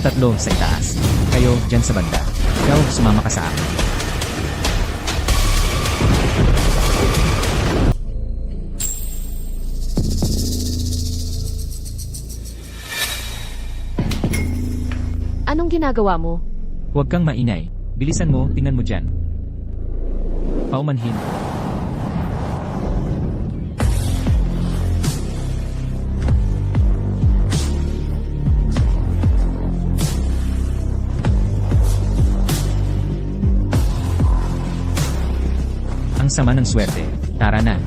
tatlo sa itaas. Kayo, dyan sa banda. Ikaw, sumama ka sa akin. Anong ginagawa mo? Huwag kang maingay. Bilisan mo, tingnan mo dyan. Paumanhin. Ang sama ng swerte. Tara na.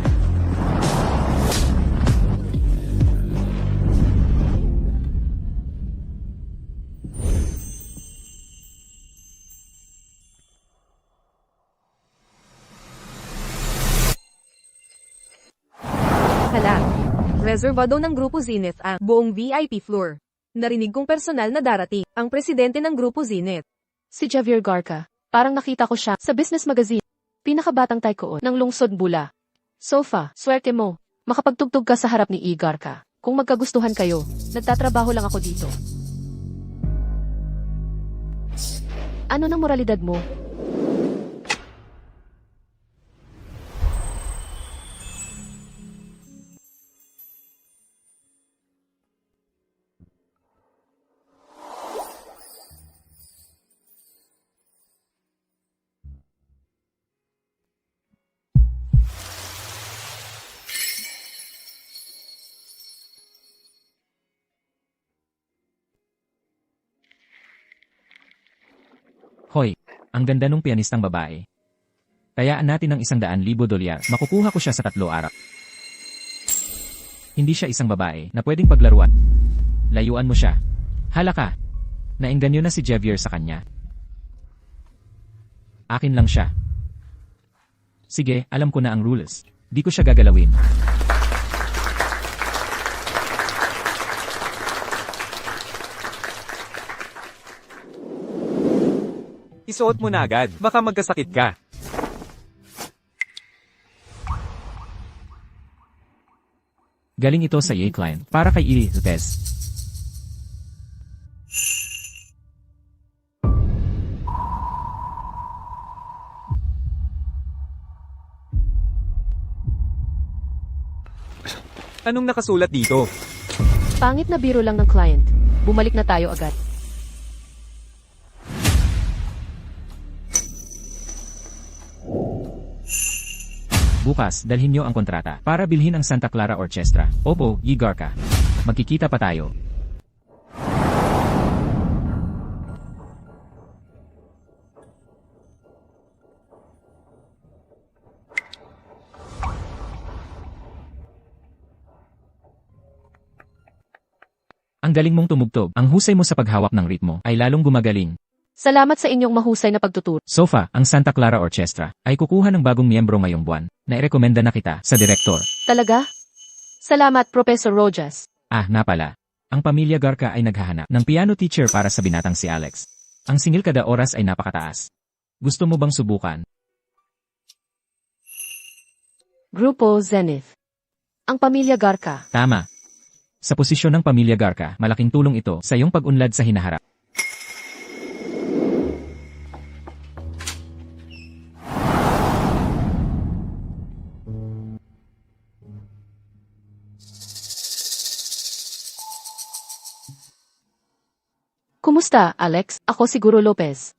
Hala, reservado ng Grupo Zenith ang buong VIP floor. Narinig kong personal na darating ang presidente ng Grupo Zenith. Si Javier Garca. Parang nakita ko siya sa business magazine. Pinakabatang tycoon ng lungsod Bula. Sofa, swerte mo. Makapagtugtog ka sa harap ni E. Garca. Kung magkagustuhan kayo, nagtatrabaho lang ako dito. Ano ng moralidad mo? Hoy, ang ganda nung pianistang babae. Kayaan natin ng $100,000. Makukuha ko siya sa 3 araw. Hindi siya isang babae na pwedeng paglaruan. Layuan mo siya. Hala ka. Naengganyo na si Javier sa kanya. Akin lang siya. Sige, alam ko na ang rules. Di ko siya gagalawin. Isuot mo na agad, baka magkasakit ka. Galing ito sa client para kay Ili Lopez. Anong nakasulat dito? Pangit na biro lang ng client. Bumalik na tayo agad. Bukas, dalhin niyo ang kontrata para bilhin ang Santa Clara Orchestra. Opo, E. Garca. Magkikita pa tayo. Ang galing mong tumugtog. Ang husay mo sa paghawak ng ritmo ay lalong gumagaling. Salamat sa inyong mahusay na pagtuturo. Sofa, ang Santa Clara Orchestra, ay kukuha ng bagong miyembro ngayong buwan. Nairekomenda na kita sa direktor. Talaga? Salamat, Professor Rojas. Ah, na pala. Ang pamilya Garca ay naghahanap ng piano teacher para sa binatang si Alex. Ang singil kada oras ay napakataas. Gusto mo bang subukan? Grupo Zenith. Ang pamilya Garca. Tama. Sa posisyon ng pamilya Garca, malaking tulong ito sa iyong pag-unlad sa hinaharap. Kumusta, Alex? Ako si Guru Lopez.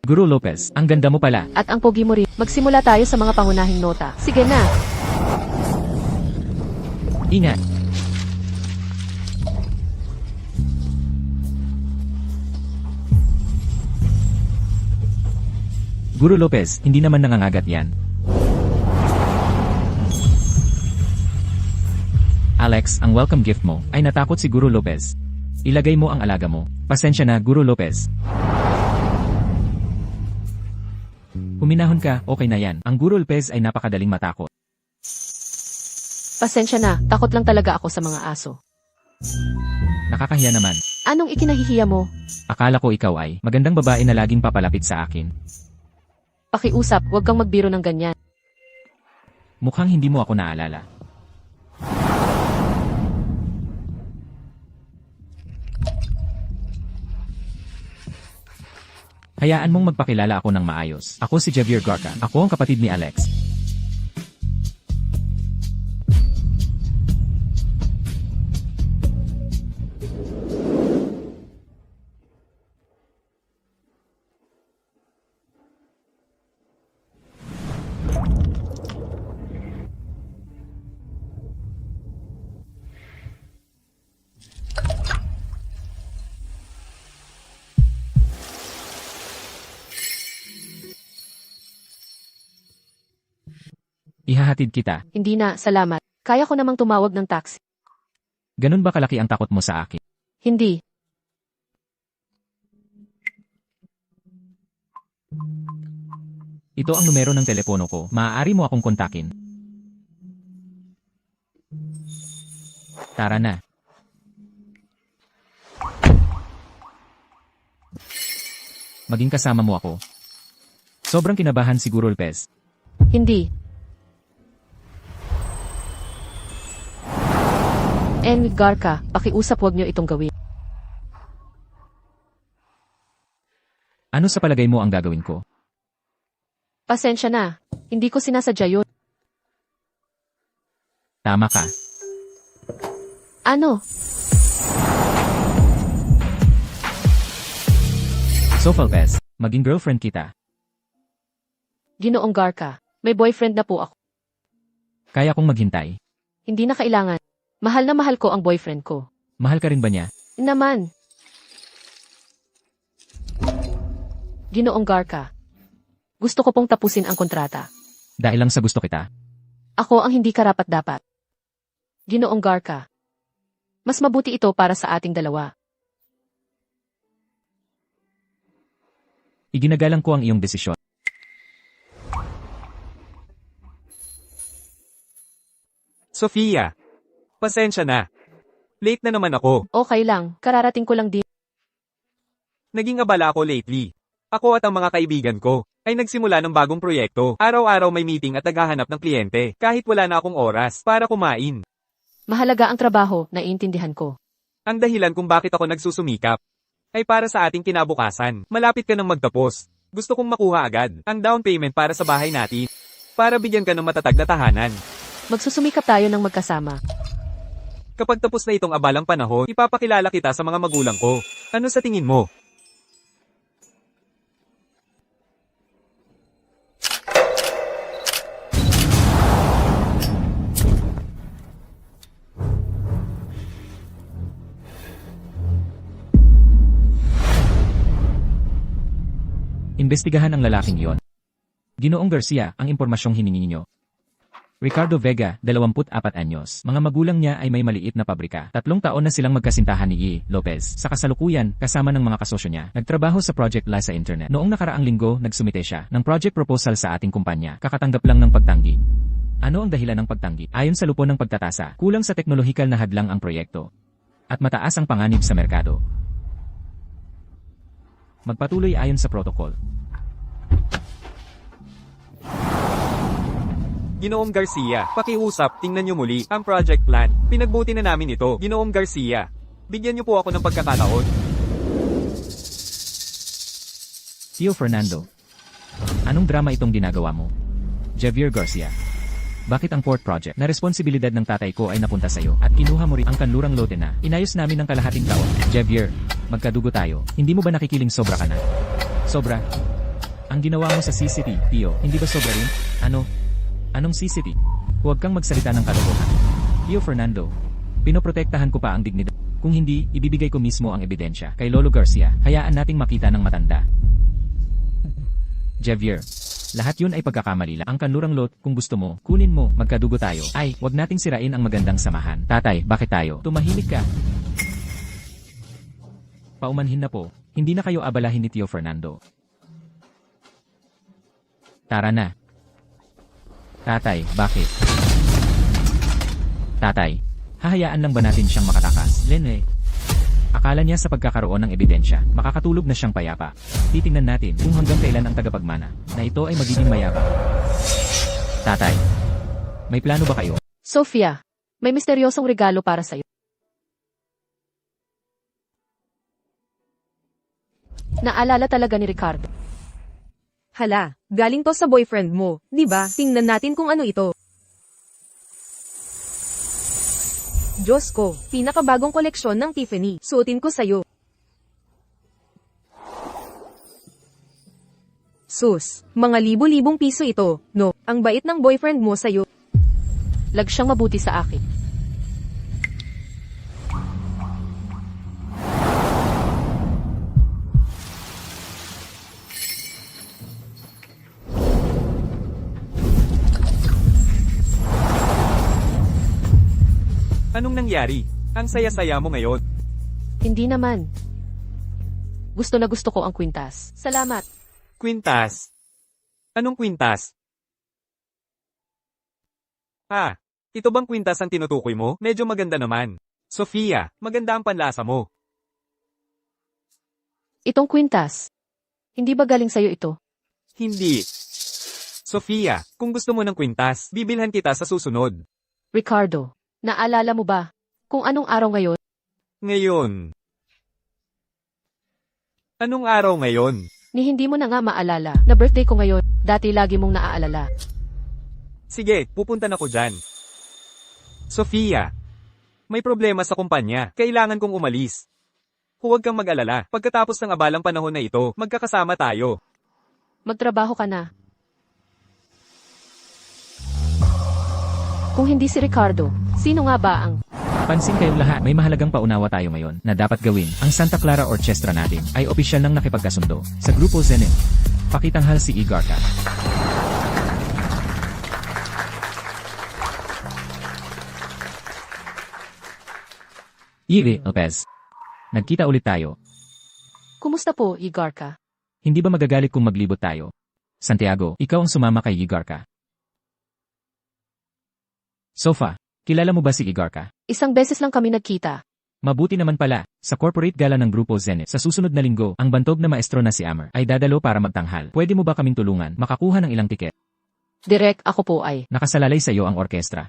Guru Lopez, ang ganda mo pala. At ang pogi mo rin. Magsimula tayo sa mga pangunahing nota. Sige na. Ingat. Guru Lopez, hindi naman nangangagat yan. Alex, ang welcome gift mo ay natakot si Guru Lopez. Ilagay mo ang alaga mo. Pasensya na, Guru Lopez. Huminahon ka, okay na yan. Ang Guru Lopez ay napakadaling matakot. Pasensya na, takot lang talaga ako sa mga aso. Nakakahiya naman. Anong ikinahihiya mo? Akala ko ikaw ay magandang babae na laging papalapit sa akin. Pakiusap, huwag kang magbiro ng ganyan. Mukhang hindi mo ako naalala. Hayaan mong magpakilala ako ng maayos. Ako si Javier Garca. Ako ang kapatid ni Alex. Ihahatid kita. Hindi na, salamat. Kaya ko namang tumawag ng taxi. Ganun ba kalaki ang takot mo sa akin? Hindi. Ito ang numero ng telepono ko. Maaari mo akong kontakin. Tara na. Maging kasama mo ako. Sobrang kinabahan siguro, Lopez. Hindi. Garca, pakiusap, wag niyo itong gawin. Ano sa palagay mo ang gagawin ko? Pasensya na. Hindi ko sinasadya yun. Tama ka. Ano? So, Lopez, maging girlfriend kita. Ginoong Garca, may boyfriend na po ako. Kaya kong maghintay. Hindi na kailangan. Mahal na mahal ko ang boyfriend ko. Mahal ka rin ba niya? Naman. Ginoong Garca, gusto ko pong tapusin ang kontrata. Dahil lang sa gusto kita. Ako ang hindi karapat-dapat. Ginoong Garca, mas mabuti ito para sa ating dalawa. Iginagalang ko ang iyong desisyon. Sofia, pasensya na. Late na naman ako. Okay lang, kararating ko lang din. Naging abala ako lately. Ako at ang mga kaibigan ko ay nagsimula ng bagong proyekto. Araw-araw may meeting at naghahanap ng kliyente kahit wala na akong oras para kumain. Mahalaga ang trabaho, naiintindihan ko. Ang dahilan kung bakit ako nagsusumikap ay para sa ating kinabukasan. Malapit ka nang magtapos. Gusto kong makuha agad ang down payment para sa bahay natin. Para bigyan ka ng matatag na tahanan. Magsusumikap tayo ng magkasama. Kapag tapos na itong abalang panahon, ipapakilala kita sa mga magulang ko. Ano sa tingin mo? Imbestigahan ang lalaking iyon. Ginoong Garcia, ang impormasyong hiningi ninyo. Ricardo Vega, 24 anyos. Mga magulang niya ay may maliit na pabrika. 3 taon na silang magkasintahan ni E. Lopez. Sa kasalukuyan, kasama ng mga kasosyo niya, nagtrabaho sa Project Live sa internet. Noong nakaraang linggo, nagsumite siya ng project proposal sa ating kumpanya. Kakatanggap lang ng pagtanggi. Ano ang dahilan ng pagtanggi? Ayon sa lupon ng pagtatasa, kulang sa teknolohikal na hadlang ang proyekto. At mataas ang panganib sa merkado. Magpatuloy ayon sa protocol. Ginoong Garcia, pakiusap, tingnan niyo muli ang project plan. Pinagbuti na namin ito, Ginoong Garcia. Bigyan niyo po ako ng pagkakataon. Tio Fernando, anong drama itong ginagawa mo? Javier Garcia, bakit ang port project na responsibilidad ng tatay ko ay napunta sa'yo at kinuha mo rin ang kanlurang lote na inayos namin ng kalahating taon? Javier, magkadugo tayo. Hindi mo ba nakikiling sobra ka na? Sobra? Ang ginawa mo sa CCT, Tio, hindi ba sobra rin? Anong CCT? Huwag kang magsalita ng kalokohan. Tio Fernando, pinoprotektahan ko pa ang dignidad. Kung hindi, ibibigay ko mismo ang ebidensya kay Lolo Garcia. Hayaan nating makita ng matanda. Javier, lahat yun ay pagkakamali lang. Ang kanlurang lot, kung gusto mo, kunin mo, magkadugo tayo. Ay, wag nating sirain ang magandang samahan. Tatay, bakit tayo? Tumahimik ka. Paumanhin na po. Hindi na kayo abalahin ni Tio Fernando. Tara na. Tatay, bakit? Tatay, hahayaan lang ba natin siyang makatakas? Lene, akala niya sa pagkakaroon ng ebidensya, makakatulog na siyang payapa. Titingnan natin kung hanggang kailan ang tagapagmana na ito ay magiging mayabang. Tatay, may plano ba kayo? Sofia, may misteryosong regalo para sa'yo. Naalala talaga ni Ricardo. Hala, galing to sa boyfriend mo, di ba? Tingnan natin kung ano ito. Diyos ko, pinakabagong koleksyon ng Tiffany. Suotin ko sa'yo. Sus, mga libo-libong piso ito, no? Ang bait ng boyfriend mo sa'yo. Lag siyang mabuti sa akin. Anong nangyari? Ang saya-saya mo ngayon. Hindi naman. Gusto na gusto ko ang kwintas. Salamat. Kwintas. Anong kwintas? Ito bang kwintas ang tinutukoy mo? Medyo maganda naman. Sofia, maganda ang panlasa mo. Itong kwintas. Hindi ba galing sa'yo ito? Hindi. Sofia, kung gusto mo ng kwintas, bibilhan kita sa susunod. Ricardo, naalala mo ba kung anong araw ngayon? Ngayon. Anong araw ngayon? Ni hindi mo na nga maalala na birthday ko ngayon. Dati lagi mong naaalala. Sige, pupunta na ko dyan. Sofia, may problema sa kumpanya. Kailangan kong umalis. Huwag kang mag-alala. Pagkatapos ng abalang panahon na ito, magkakasama tayo. Magtrabaho ka na. Kung hindi si Ricardo, sino nga ba ang... Pansin kayong lahat, may mahalagang paunawa tayo ngayon na dapat gawin. Ang Santa Clara Orchestra natin ay opisyal nang nakipagkasundo sa Grupo Zenith. Pakitanghal si Igarka. Iri Lopez. Nagkita ulit tayo. Kumusta po, Igarka? Hindi ba magagalit kung maglibot tayo? Santiago, ikaw ang sumama kay Igarka. Sofa, kilala mo ba si Igarka? Isang beses lang kami nagkita. Mabuti naman pala, sa corporate gala ng Grupo Zenith sa susunod na linggo, ang bantog na maestro na si Amer ay dadalo para magtanghal. Pwede mo ba kaming tulungan makakuha ng ilang tiket? Direk, ako po ay... Nakasalalay sa iyo ang orkestra.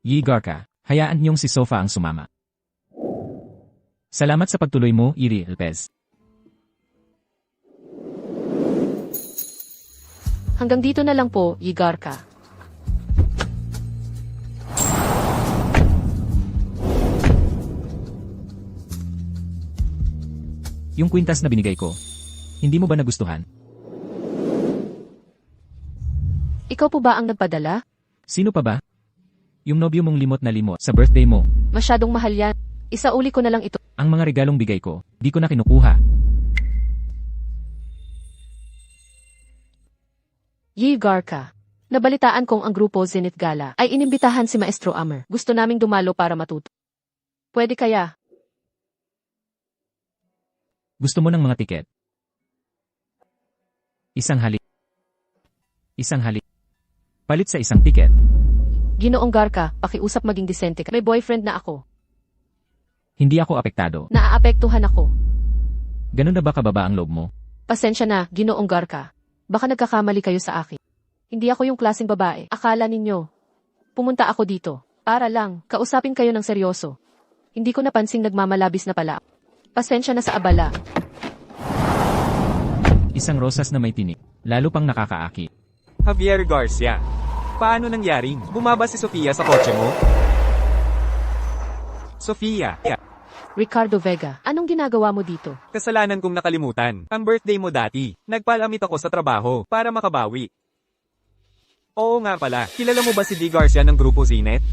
Igarka, hayaan niyong si Sofa ang sumama. Salamat sa pagtuloy mo, Iri Lopez. Hanggang dito na lang po, Igarka. Yung kwintas na binigay ko, hindi mo ba nagustuhan? Ikaw po ba ang nagpadala? Sino pa ba? Yung nobyo mong limot na limot sa birthday mo. Masyadong mahal yan. Isauli ko na lang ito. Ang mga regalong bigay ko, di ko na kinukuha. Igarka. Nabalitaan kong ang Grupo Zenith Gala ay inimbitahan si Maestro Amer. Gusto naming dumalo para matuto. Pwede kaya? Gusto mo ng mga tiket? Isang halik. Isang halik. Palit sa isang tiket. Ginoong Garka, pakiusap maging disente ka. May boyfriend na ako. Hindi ako apektado. Naaapektuhan ako. Ganun na ba kababa ang loob mo? Pasensya na, Ginoong Garka. Baka nagkakamali kayo sa akin. Hindi ako yung klaseng babae. Akala ninyo. Pumunta ako dito. Para lang, kausapin kayo ng seryoso. Hindi ko napansing nagmamalabis na pala. Pasensya na sa abala. Isang rosas na may tinik. Lalo pang nakakaaki. Javier Garcia. Paano nangyaring? Bumaba si Sofia sa kotse mo? Sofia, Ricardo Vega, anong ginagawa mo dito? kasalanan kong nakalimutan. Ang birthday mo dati. Nagpalamit ako sa trabaho para makabawi. Oo nga pala, kilala mo ba si D. Garcia ng Grupo Zenith?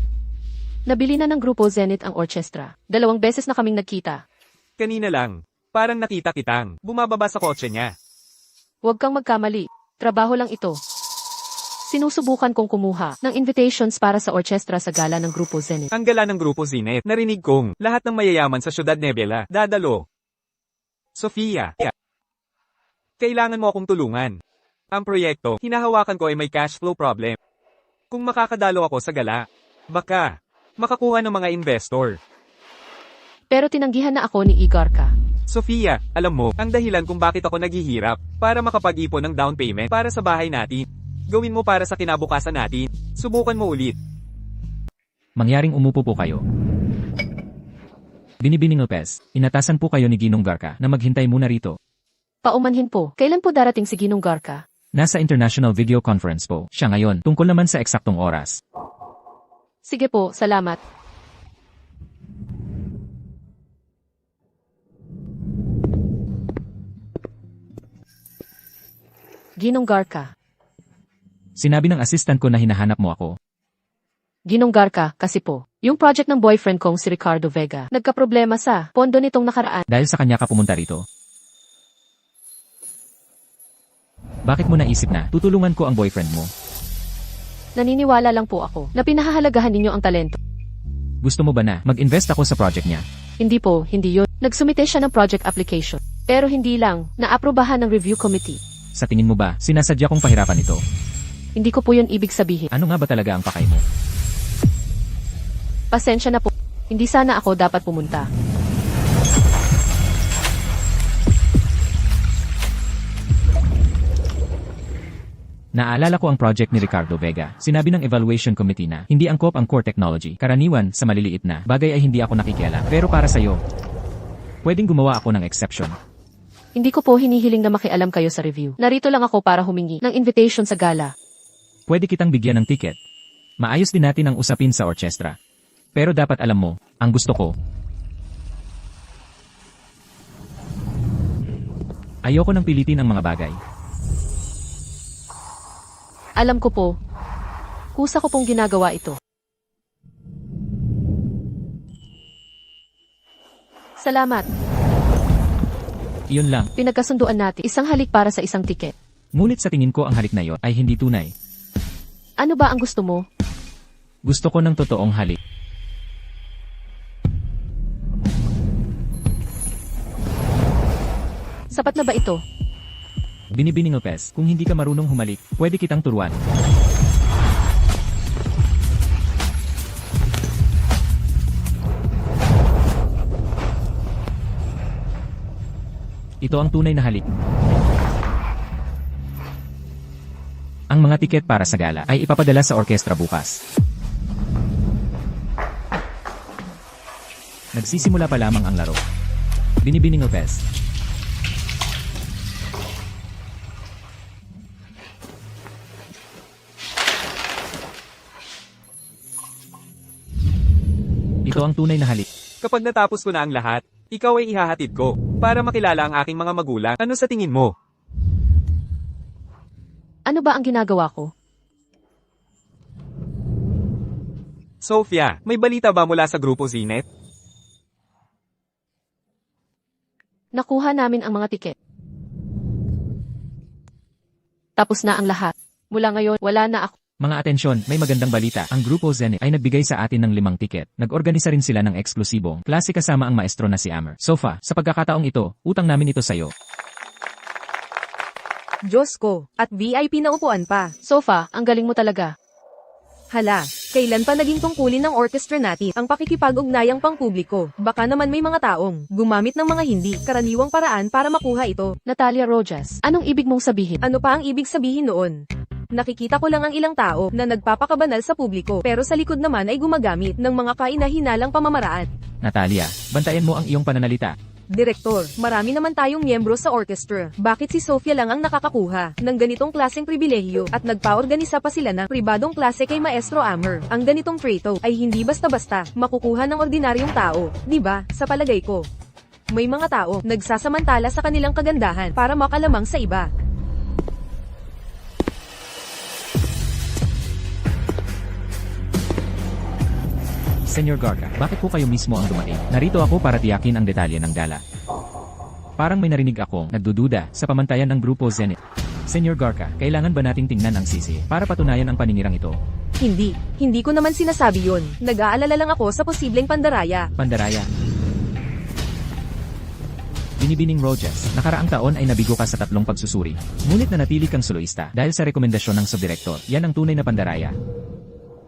Nabili na ng Grupo Zenith ang orchestra. 2 beses na kaming nagkita. Kanina lang. Parang nakita kitang. Bumababa sa kotse niya. Huwag kang magkamali. Trabaho lang ito. Sinusubukan kong kumuha ng invitations para sa orchestra sa gala ng Grupo Zenith. Ang gala ng Grupo Zenith, narinig kong lahat ng mayayaman sa Ciudad Nebela, dadalo. Sofia, kailangan mo akong tulungan. Ang proyekto, hinahawakan ko ay may cash flow problem. Kung makakadalo ako sa gala, baka makakuha ng mga investor. Pero tinanggihan na ako ni Igarka. Sofia, alam mo, ang dahilan kung bakit ako naghihirap, para makapag-ipon ng down payment para sa bahay natin. Gawin mo para sa kinabukasan natin. Subukan mo ulit. Mangyaring umupo po kayo. Binibining Lopez, inatasan po kayo ni Ginong Garca na maghintay muna rito. Paumanhin po, kailan po darating si Ginong Garca? Nasa international video conference po siya ngayon tungkol naman sa eksaktong oras. Sige po, salamat. Ginong Garca. Sinabi ng assistant ko na hinahanap mo ako. Ginong Garca, kasi po, yung project ng boyfriend kong si Ricardo Vega, nagkaproblema sa pondo nitong nakaraan. Dahil sa kanya ka pumunta rito. Bakit mo naisip na tutulungan ko ang boyfriend mo? Naniniwala lang po ako na pinahahalagahan ninyo ang talento. Gusto mo ba na mag-invest ako sa project niya? Hindi po, hindi yun. Nagsumite siya ng project application. Pero hindi lang, naaprobahan ng review committee. Sa tingin mo ba, sinasadya kong pahirapan ito? Hindi ko po yun ibig sabihin. Ano nga ba talaga ang pakay mo? Pasensya na po. Hindi sana ako dapat pumunta. Naalala ko ang project ni Ricardo Vega. Sinabi ng evaluation committee na hindi angkop ang core technology. Karaniwan sa maliliit na bagay ay hindi ako nakikialam. Pero para sa'yo, pwedeng gumawa ako ng exception. Hindi ko po hinihiling na makialam kayo sa review. Narito lang ako para humingi ng invitation sa gala. Pwede kitang bigyan ng ticket. Maayos din natin ang usapin sa orchestra. Pero dapat alam mo, ang gusto ko. Ayoko nang pilitin ang mga bagay. Alam ko po. Kusa ko pong ginagawa ito. Salamat. Iyon lang. Pinagkasunduan natin isang halik para sa isang tiket. Ngunit sa tingin ko ang halik na yon ay hindi tunay. Ano ba ang gusto mo? Gusto ko ng totoong halik. Sapat na ba ito? Binibining Lopez, kung hindi ka marunong humalik, pwede kitang turuan. Ito ang tunay na halik. Ang mga tiket para sa gala ay ipapadala sa orkestra bukas. Nagsisimula pa lamang ang laro. Binibining Lopez. Ito ang tunay na halik. Kapag natapos ko na ang lahat, ikaw ay ihahatid ko para makilala ang aking mga magulang. Ano sa tingin mo? Ano ba ang ginagawa ko? Sophia, may balita ba mula sa Grupo Zenith? Nakuha namin ang mga tiket. Tapos na ang lahat. Mula ngayon, wala na ako. Mga atensyon, may magandang balita. Ang Grupo Zenith ay nagbigay sa atin ng 5 tiket. Nag-organisa rin sila ng eksklusibong klase kasama ang maestro na si Amer. Sofa, sa pagkakataong ito, utang namin ito sa'yo. Diyos ko, at VIP na upuan pa. Sofa, ang galing mo talaga. Hala, kailan pa naging tungkulin ng orchestra natin ang pakikipag-ugnayang pangpubliko? Baka naman may mga taong gumamit ng mga hindi karaniwang paraan para makuha ito. Natalia Rojas, anong ibig mong sabihin? Ano pa ang ibig sabihin noon? Nakikita ko lang ang ilang tao na nagpapakabanal sa publiko pero sa likod naman ay gumagamit ng mga kainahinalang pamamaraan. Natalia, bantayan mo ang iyong pananalita. Direktor, marami naman tayong miyembro sa orchestra. Bakit si Sofia lang ang nakakakuha ng ganitong klaseng pribilehiyo at nagpaorganisa pa sila ng pribadong klase kay Maestro Amer? Ang ganitong trato ay hindi basta-basta makukuha ng ordinaryong tao, di ba? Sa palagay ko, may mga tao nagsasamantala sa kanilang kagandahan para makalamang sa iba. Senyor Garca, bakit po kayo mismo ang dumating? Narito ako para tiyakin ang detalye ng gala. Parang may narinig akong nagdududa sa pamantayan ng Grupo Zenith. Senyor Garca, kailangan ba nating tingnan ang sisi para patunayan ang paninirang ito? Hindi ko naman sinasabi yon. Nag-aalala lang ako sa posibleng pandaraya. Pandaraya. Binibining Rojas, nakaraang taon ay nabigo ka sa 3 pagsusuri. Ngunit nanatili kang soloista dahil sa rekomendasyon ng subdirektor. Yan ang tunay na pandaraya.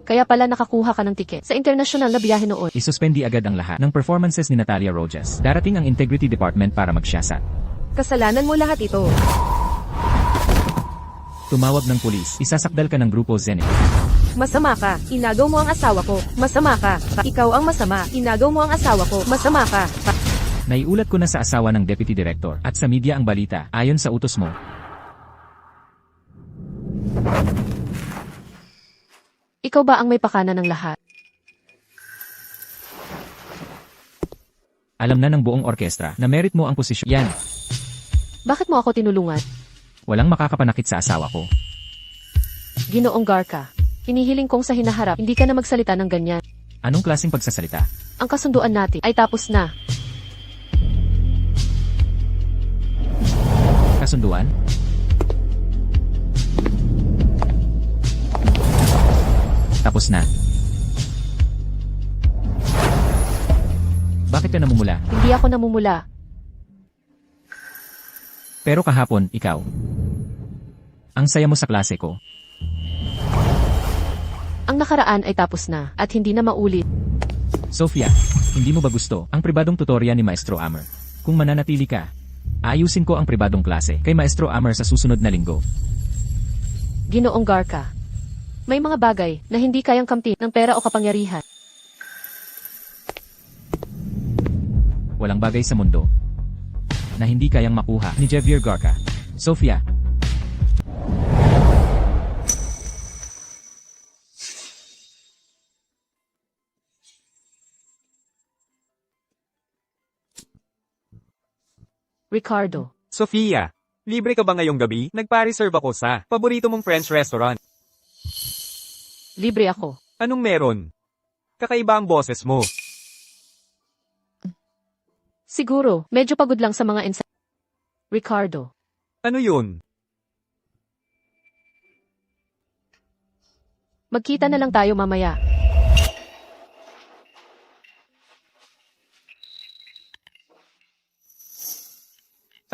Kaya pala nakakuha ka ng tiket sa international na biyahe noon. Isuspendi agad ang lahat ng performances ni Natalia Rojas. Darating ang Integrity Department para magsiyasat. Kasalanan mo lahat ito. Tumawag ng pulis, isasakdal ka ng Grupo Zenith. Masama ka. Inagaw mo ang asawa ko. Masama ka. Ikaw ang masama. Inagaw mo ang asawa ko. Masama ka. Naiulat ko na sa asawa ng Deputy Director at sa media ang balita ayon sa utos mo. Ikaw ba ang may pakana ng lahat? Alam na ng buong orkestra na merit mo ang posisyon. Yan, Bakit mo ako tinulungan? walang makakapanakit sa asawa ko. Ginoong Garca. Hinihiling kong sa hinaharap, hindi ka na magsalita ng ganyan. Anong klaseng pagsasalita? Ang kasunduan natin ay tapos na. Kasunduan? Tapos na. Bakit ka namumula? Hindi ako namumula. Pero kahapon, ikaw. Ang saya mo sa klase ko. Ang nakaraan ay tapos na, at hindi na maulit. Sofia, hindi mo ba gusto ang pribadong tutorya ni Maestro Amer? Kung mananatili ka, ayusin ko ang pribadong klase kay Maestro Amer sa susunod na linggo. Ginoong Garca. May mga bagay na hindi kayang kamti ng pera o kapangyarihan. Walang bagay sa mundo na hindi kayang makuha ni Javier Garca. Sofia, Ricardo. Sofia, libre ka ba ngayong gabi? Nagpa-reserve ako sa paborito mong French restaurant. Libre ako. Anong meron? Kakaiba ang boses mo. Siguro, medyo pagod lang sa mga Ricardo. Ano yun? Magkita na lang tayo mamaya.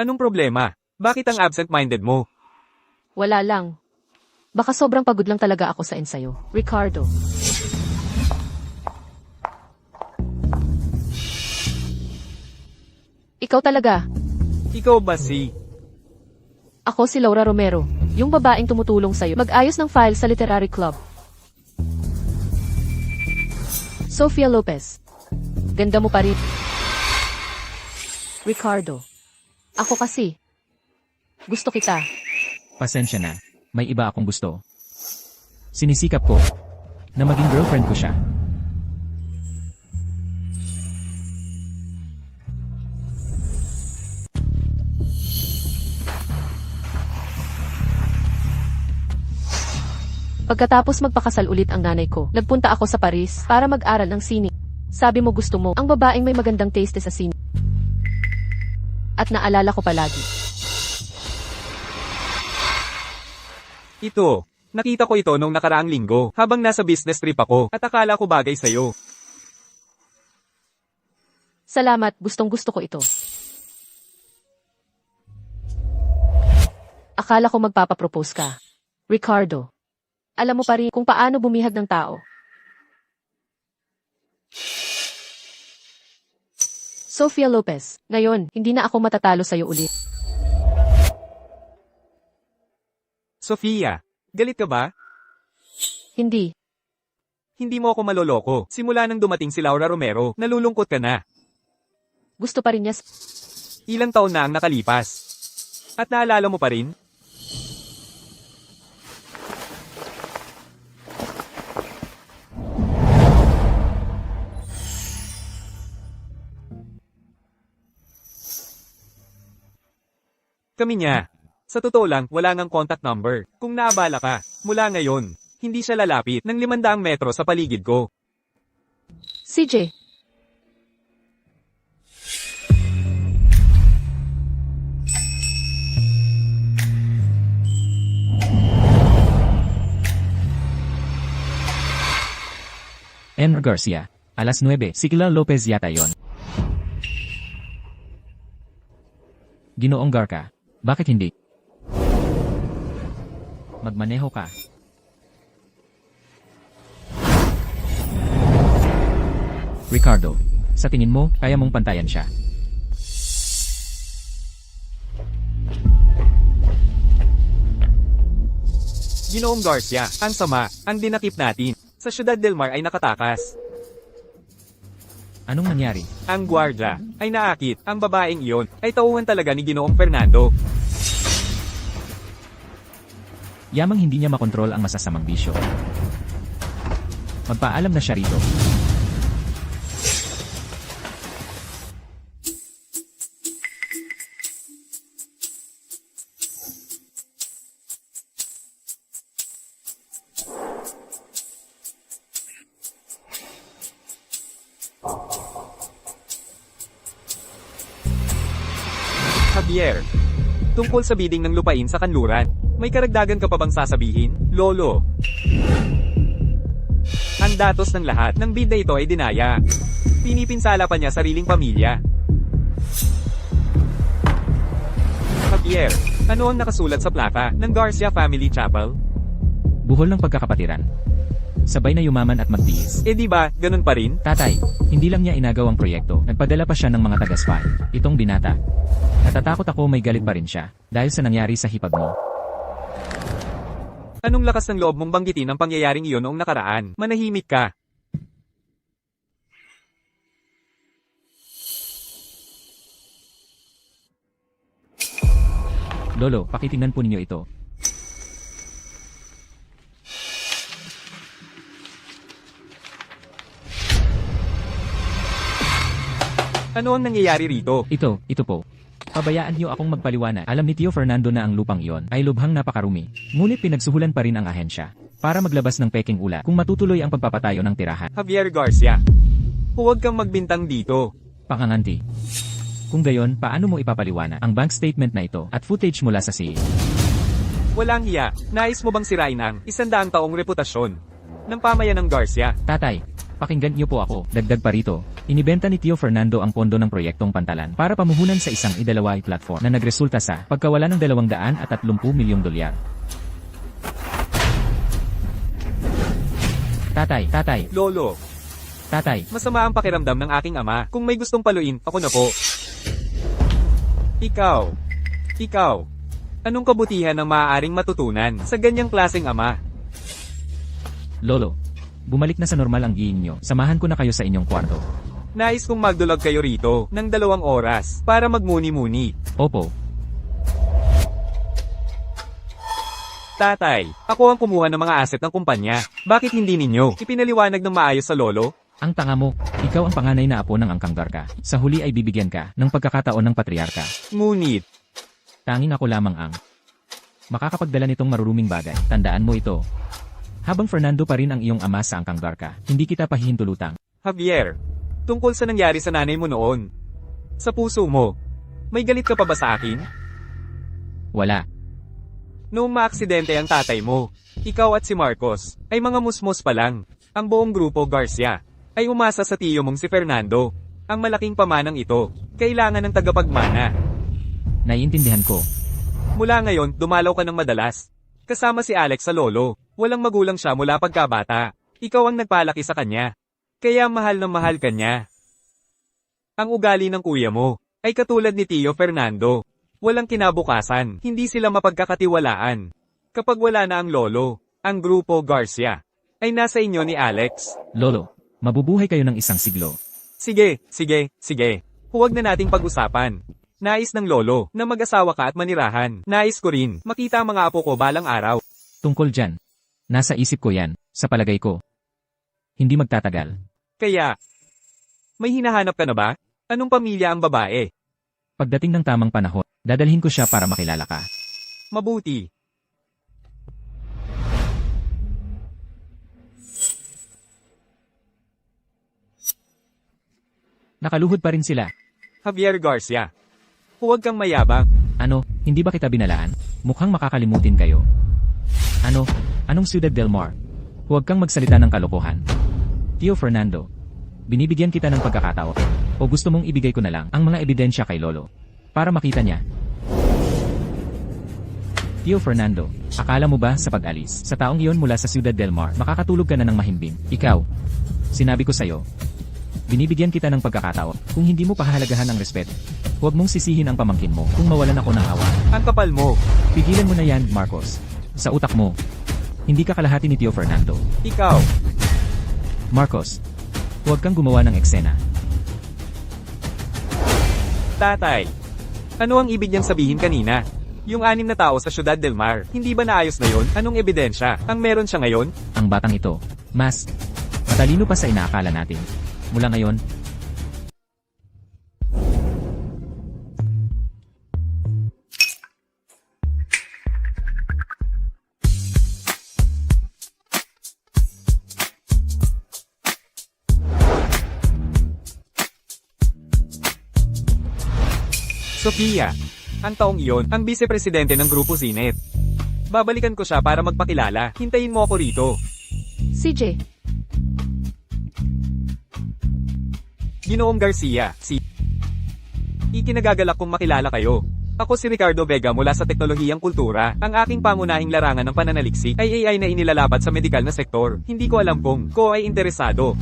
Anong problema? Bakit ang absent-minded mo? Wala lang. Baka sobrang pagod lang talaga ako sa ensayo. Ricardo. Ikaw talaga. Ikaw ba si... Ako si Laura Romero, yung babaeng tumutulong sa'yo mag-ayos ng file sa literary club. Sofia Lopez. Ganda mo pa rin. Ricardo. Ako kasi. Gusto kita. pasensya na. May iba akong gusto. Sinisikap ko na maging girlfriend ko siya. Pagkatapos magpakasal ulit ang nanay ko, nagpunta ako sa Paris para mag-aral ng sine. Sabi mo gusto mo ang babaeng may magandang taste sa sine. At naalala ko palagi. Ito. Nakita ko ito nung nakaraang linggo habang nasa business trip ako at akala ko bagay sa'yo. Salamat, gustong-gusto ko ito. Akala ko magpapapropose ka. Ricardo. Alam mo pa rin kung paano bumihag ng tao. Sofia Lopez, ngayon, hindi na ako matatalo sa'yo ulit. Sofia, galit ka ba? Hindi. Hindi mo ako maloloko. Simula nang dumating si Laura Romero, nalulungkot ka na. Gusto pa rin niya. Ilang taon na ang nakalipas. At naalala mo pa rin? Kami niya. Sa totoo lang, wala ngang contact number. Kung naabala ka, mula ngayon, hindi siya lalapit ng 500 metro sa paligid ko. CJ. Enr Garcia, alas 9, Sigla Lopez yata yon. Ginoong Garca, bakit hindi? Magmaneho ka. Ricardo, sa tingin mo, kaya mong pantayan siya? Ginoong Garcia, ang sama, ang dinakip natin. Sa Ciudad del Mar ay nakatakas. Anong nangyari? Ang gwardya ay naakit. Ang babaeng iyon ay tauhan talaga ni Ginoong Fernando. Yamang hindi niya makontrol ang masasamang bisyo. Magpaalam na siya rito. Javier, tungkol sa bidding ng lupain sa kanluran, may karagdagan ka pa bang sasabihin, Lolo? Ang datos ng lahat ng bid na ito ay dinaya. Pinipinsala pa niya sariling pamilya. Javier, ano ang nakasulat sa plaka ng Garcia Family Chapel? Buhol ng pagkakapatiran. Sabay na yumaman at magtiis. Eh di ba, ganun pa rin? Tatay, hindi lang niya inagaw ang proyekto, nagpadala pa siya ng mga taga-spy. Itong binata. Natatakot ako may galit pa rin siya, dahil sa nangyari sa hipag mo. Anong lakas ng loob mong banggitin ang pangyayaring iyon noong nakaraan? Manahimik ka. Lolo, pakitingnan po ninyo ito. Ano ang nangyayari rito? Ito po. Pabayaan niyo akong magpaliwanag. Alam ni Tio Fernando na ang lupang iyon ay lubhang napakarumi. Ngunit pinagsuhulan pa rin ang ahensya para maglabas ng peking ulat kung matutuloy ang pagpapatayo ng tirahan. Javier Garcia, huwag kang magbintang dito. Panganganti. Kung gayon, paano mo ipapaliwanag ang bank statement na ito at footage mula sa CA? Walang hiya, nais mo bang sirain ang 100 taong reputasyon ng pamayanang Garcia? Tatay, pakinggan niyo po ako. Dagdag pa rito, inibenta ni Tio Fernando ang pondo ng proyektong Pantalan para pamuhunan sa isang idalawang platform na nagresulta sa pagkawala ng $230 milyong. Tatay, Lolo, masama ang pakiramdam ng aking ama. Kung may gustong paluin, ako na po. Ikaw, anong kabutihan ang maaaring matutunan sa ganyang klaseng ama? Lolo, bumalik na sa normal ang giing nyo. Samahan ko na kayo sa inyong kwarto. Nais kong magdulag kayo rito ng 2 oras para magmuni-muni. Opo, Tatay, ako ang kumuha ng mga asset ng kumpanya. Bakit hindi ninyo ipinaliwanag ng maayos sa lolo? ang tanga mo. Ikaw ang panganay na apo ng Angkang Garca. Sa huli ay bibigyan ka ng pagkakataon ng patriarka. Ngunit, Tanging ako lamang ang makakapagdala nitong maruruming bagay. Tandaan mo ito. Habang Fernando pa rin ang iyong ama sa Angkang Garca, hindi kita pahihintulutang. Javier, tungkol sa nangyari sa nanay mo noon. Sa puso mo, may galit ka pa ba sa akin? Wala. Noong maaksidente ang tatay mo, ikaw at si Marcos, ay mga musmos pa lang. Ang buong grupo Garcia, ay umasa sa tiyo mong si Fernando. Ang malaking pamanang ito, kailangan ng tagapagmana. Naiintindihan ko. Mula ngayon, dumalaw ka ng madalas. Kasama si Alex sa lolo, walang magulang siya mula pagkabata. Ikaw ang nagpalaki sa kanya. Kaya mahal na mahal ka niya. Ang ugali ng kuya mo, ay katulad ni Tio Fernando. Walang kinabukasan, hindi sila mapagkakatiwalaan. Kapag wala na ang lolo, ang grupo Garcia, ay nasa inyo ni Alex. Lolo, mabubuhay kayo ng 1 siglo. Sige. Huwag na nating pag-usapan. Nais ng lolo na mag-asawa ka at manirahan. Nais ko rin makita ang mga apo ko balang araw. Tungkol dyan. Nasa isip ko yan, sa palagay ko. Hindi magtatagal. Kaya, may hinahanap ka na ba? Anong pamilya ang babae? Pagdating ng tamang panahon, dadalhin ko siya para makilala ka. Mabuti. Nakaluhod pa rin sila. Javier Garcia. Huwag kang mayabang. Ano, hindi ba kita binalaan? Mukhang makakalimutin kayo. Ano? Anong Ciudad del Mar? Huwag kang magsalita ng kalokohan. Tio Fernando, binibigyan kita ng pagkakataon. O gusto mong ibigay ko na lang ang mga ebidensya kay Lolo para makita niya. Tio Fernando, akala mo ba sa pag-alis sa taong iyon mula sa Ciudad del Mar, makakatulog ka na ng mahimbing? Ikaw, sinabi ko sa'yo, binibigyan kita ng pagkakataon. Kung hindi mo pahahalagahan ang respeto, huwag mong sisihin ang pamangkin mo kung mawalan ako ng awa. Ang kapal mo. Pigilan mo na yan, Marcos. Sa utak mo, Hindi ka kalahati ni Tio Fernando. Ikaw, Marcos, huwag kang gumawa ng eksena. tatay. Ano ang ibig niyang sabihin kanina? Yung 6 na tao sa Ciudad del Mar, hindi ba naayos na yon? Anong ebidensya ang meron siya ngayon? Ang batang ito, mas matalino pa sa inaakala natin. Mula ngayon, Sofia. Ang taong iyon, ang vice-presidente ng Grupo Zinet. Babalikan ko siya para magpakilala. Hintayin mo ako rito. CJ, Ginoong Garcia, Ikinagagalak kong makilala kayo. Ako si Ricardo Vega mula sa Teknolohiyang Kultura. Ang aking pangunahing larangan ng pananaliksik ay AI na inilalapat sa medikal na sektor. Hindi ko alam kung ko ay interesado.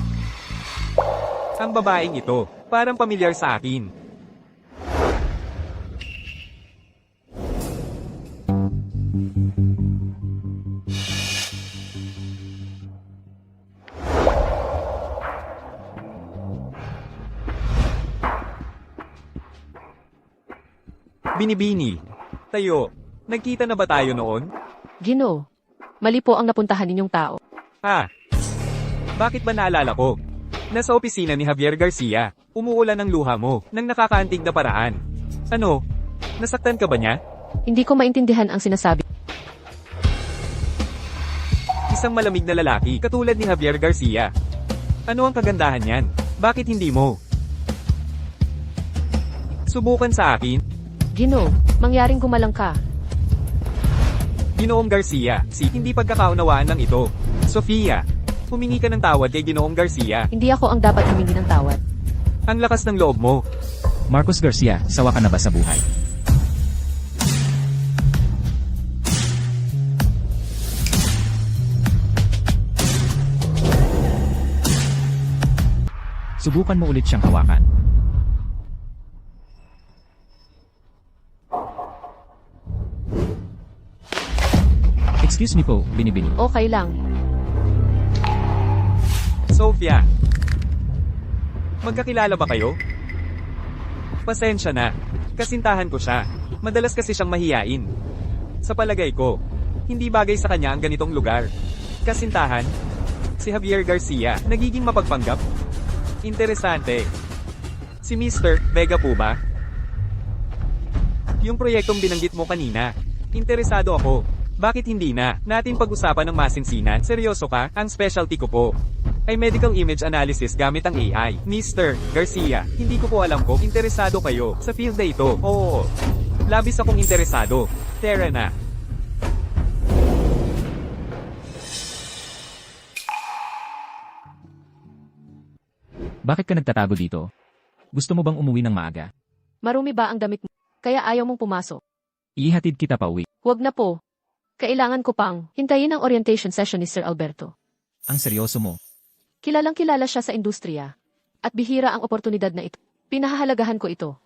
Ang babaeng ito, parang pamilyar sa akin. Binibini. Tayo, nagkita na ba tayo noon? Gino. Mali po ang napuntahan ninyong tao. Bakit ba naalala ko? Nasa opisina ni Javier Garcia, umuulan ng luha mo, ng nakakaantig na paraan. Ano? Nasaktan ka ba niya? Hindi ko maintindihan ang sinasabi. Isang malamig na lalaki, katulad ni Javier Garcia. Ano ang kagandahan niyan? Bakit hindi mo? Subukan sa akin, Gino, mangyaring gumalang ka. Ginoong Garcia, hindi pagkakaunawaan lang ito. Sofia, humingi ka ng tawad kay Ginoong Garcia. Hindi ako ang dapat humingi ng tawad. Ang lakas ng loob mo. Marcos Garcia, sawa ka na ba sa buhay? Subukan mo ulit siyang hawakan. Excuse me po, Binibini. Okay lang. Sofia, magkakilala ba kayo? Pasensya na, kasintahan ko siya. Madalas kasi siyang mahiyain. Sa palagay ko, hindi bagay sa kanya ang ganitong lugar. Kasintahan? Si Javier Garcia, nagiging mapagpanggap? Interesante. Si Mr. Vega po ba? Yung proyektong binanggit mo kanina, interesado ako. Bakit hindi na natin pag-usapan ng masinsinan? Seryoso ka? Ang specialty ko po ay medical image analysis gamit ang AI. Mr. Garcia, hindi ko po alam kung interesado kayo sa field na ito. Oo, labis akong interesado. Tara na. Bakit ka nagtatago dito? Gusto mo bang umuwi ng maaga? Marumi ba ang damit mo? Kaya ayaw mong pumasok? Ihatid kita pa uwi. Huwag na po. Kailangan ko pang hintayin ang orientation session ni Sir Alberto. Ang seryoso mo. Kilalang kilala siya sa industriya. At bihira ang oportunidad na ito. Pinahahalagahan ko ito.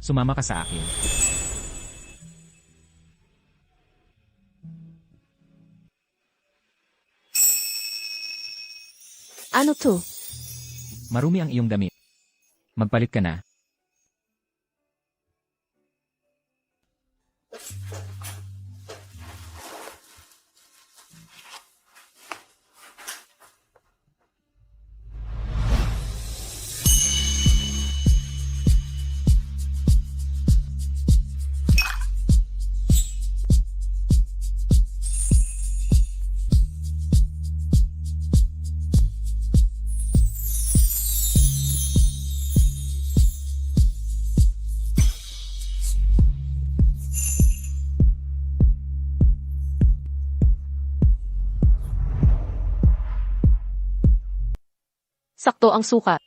Sumama ka sa akin. Ano to? Marumi ang iyong damit. Magpalit ka na. Sakto ang sukat.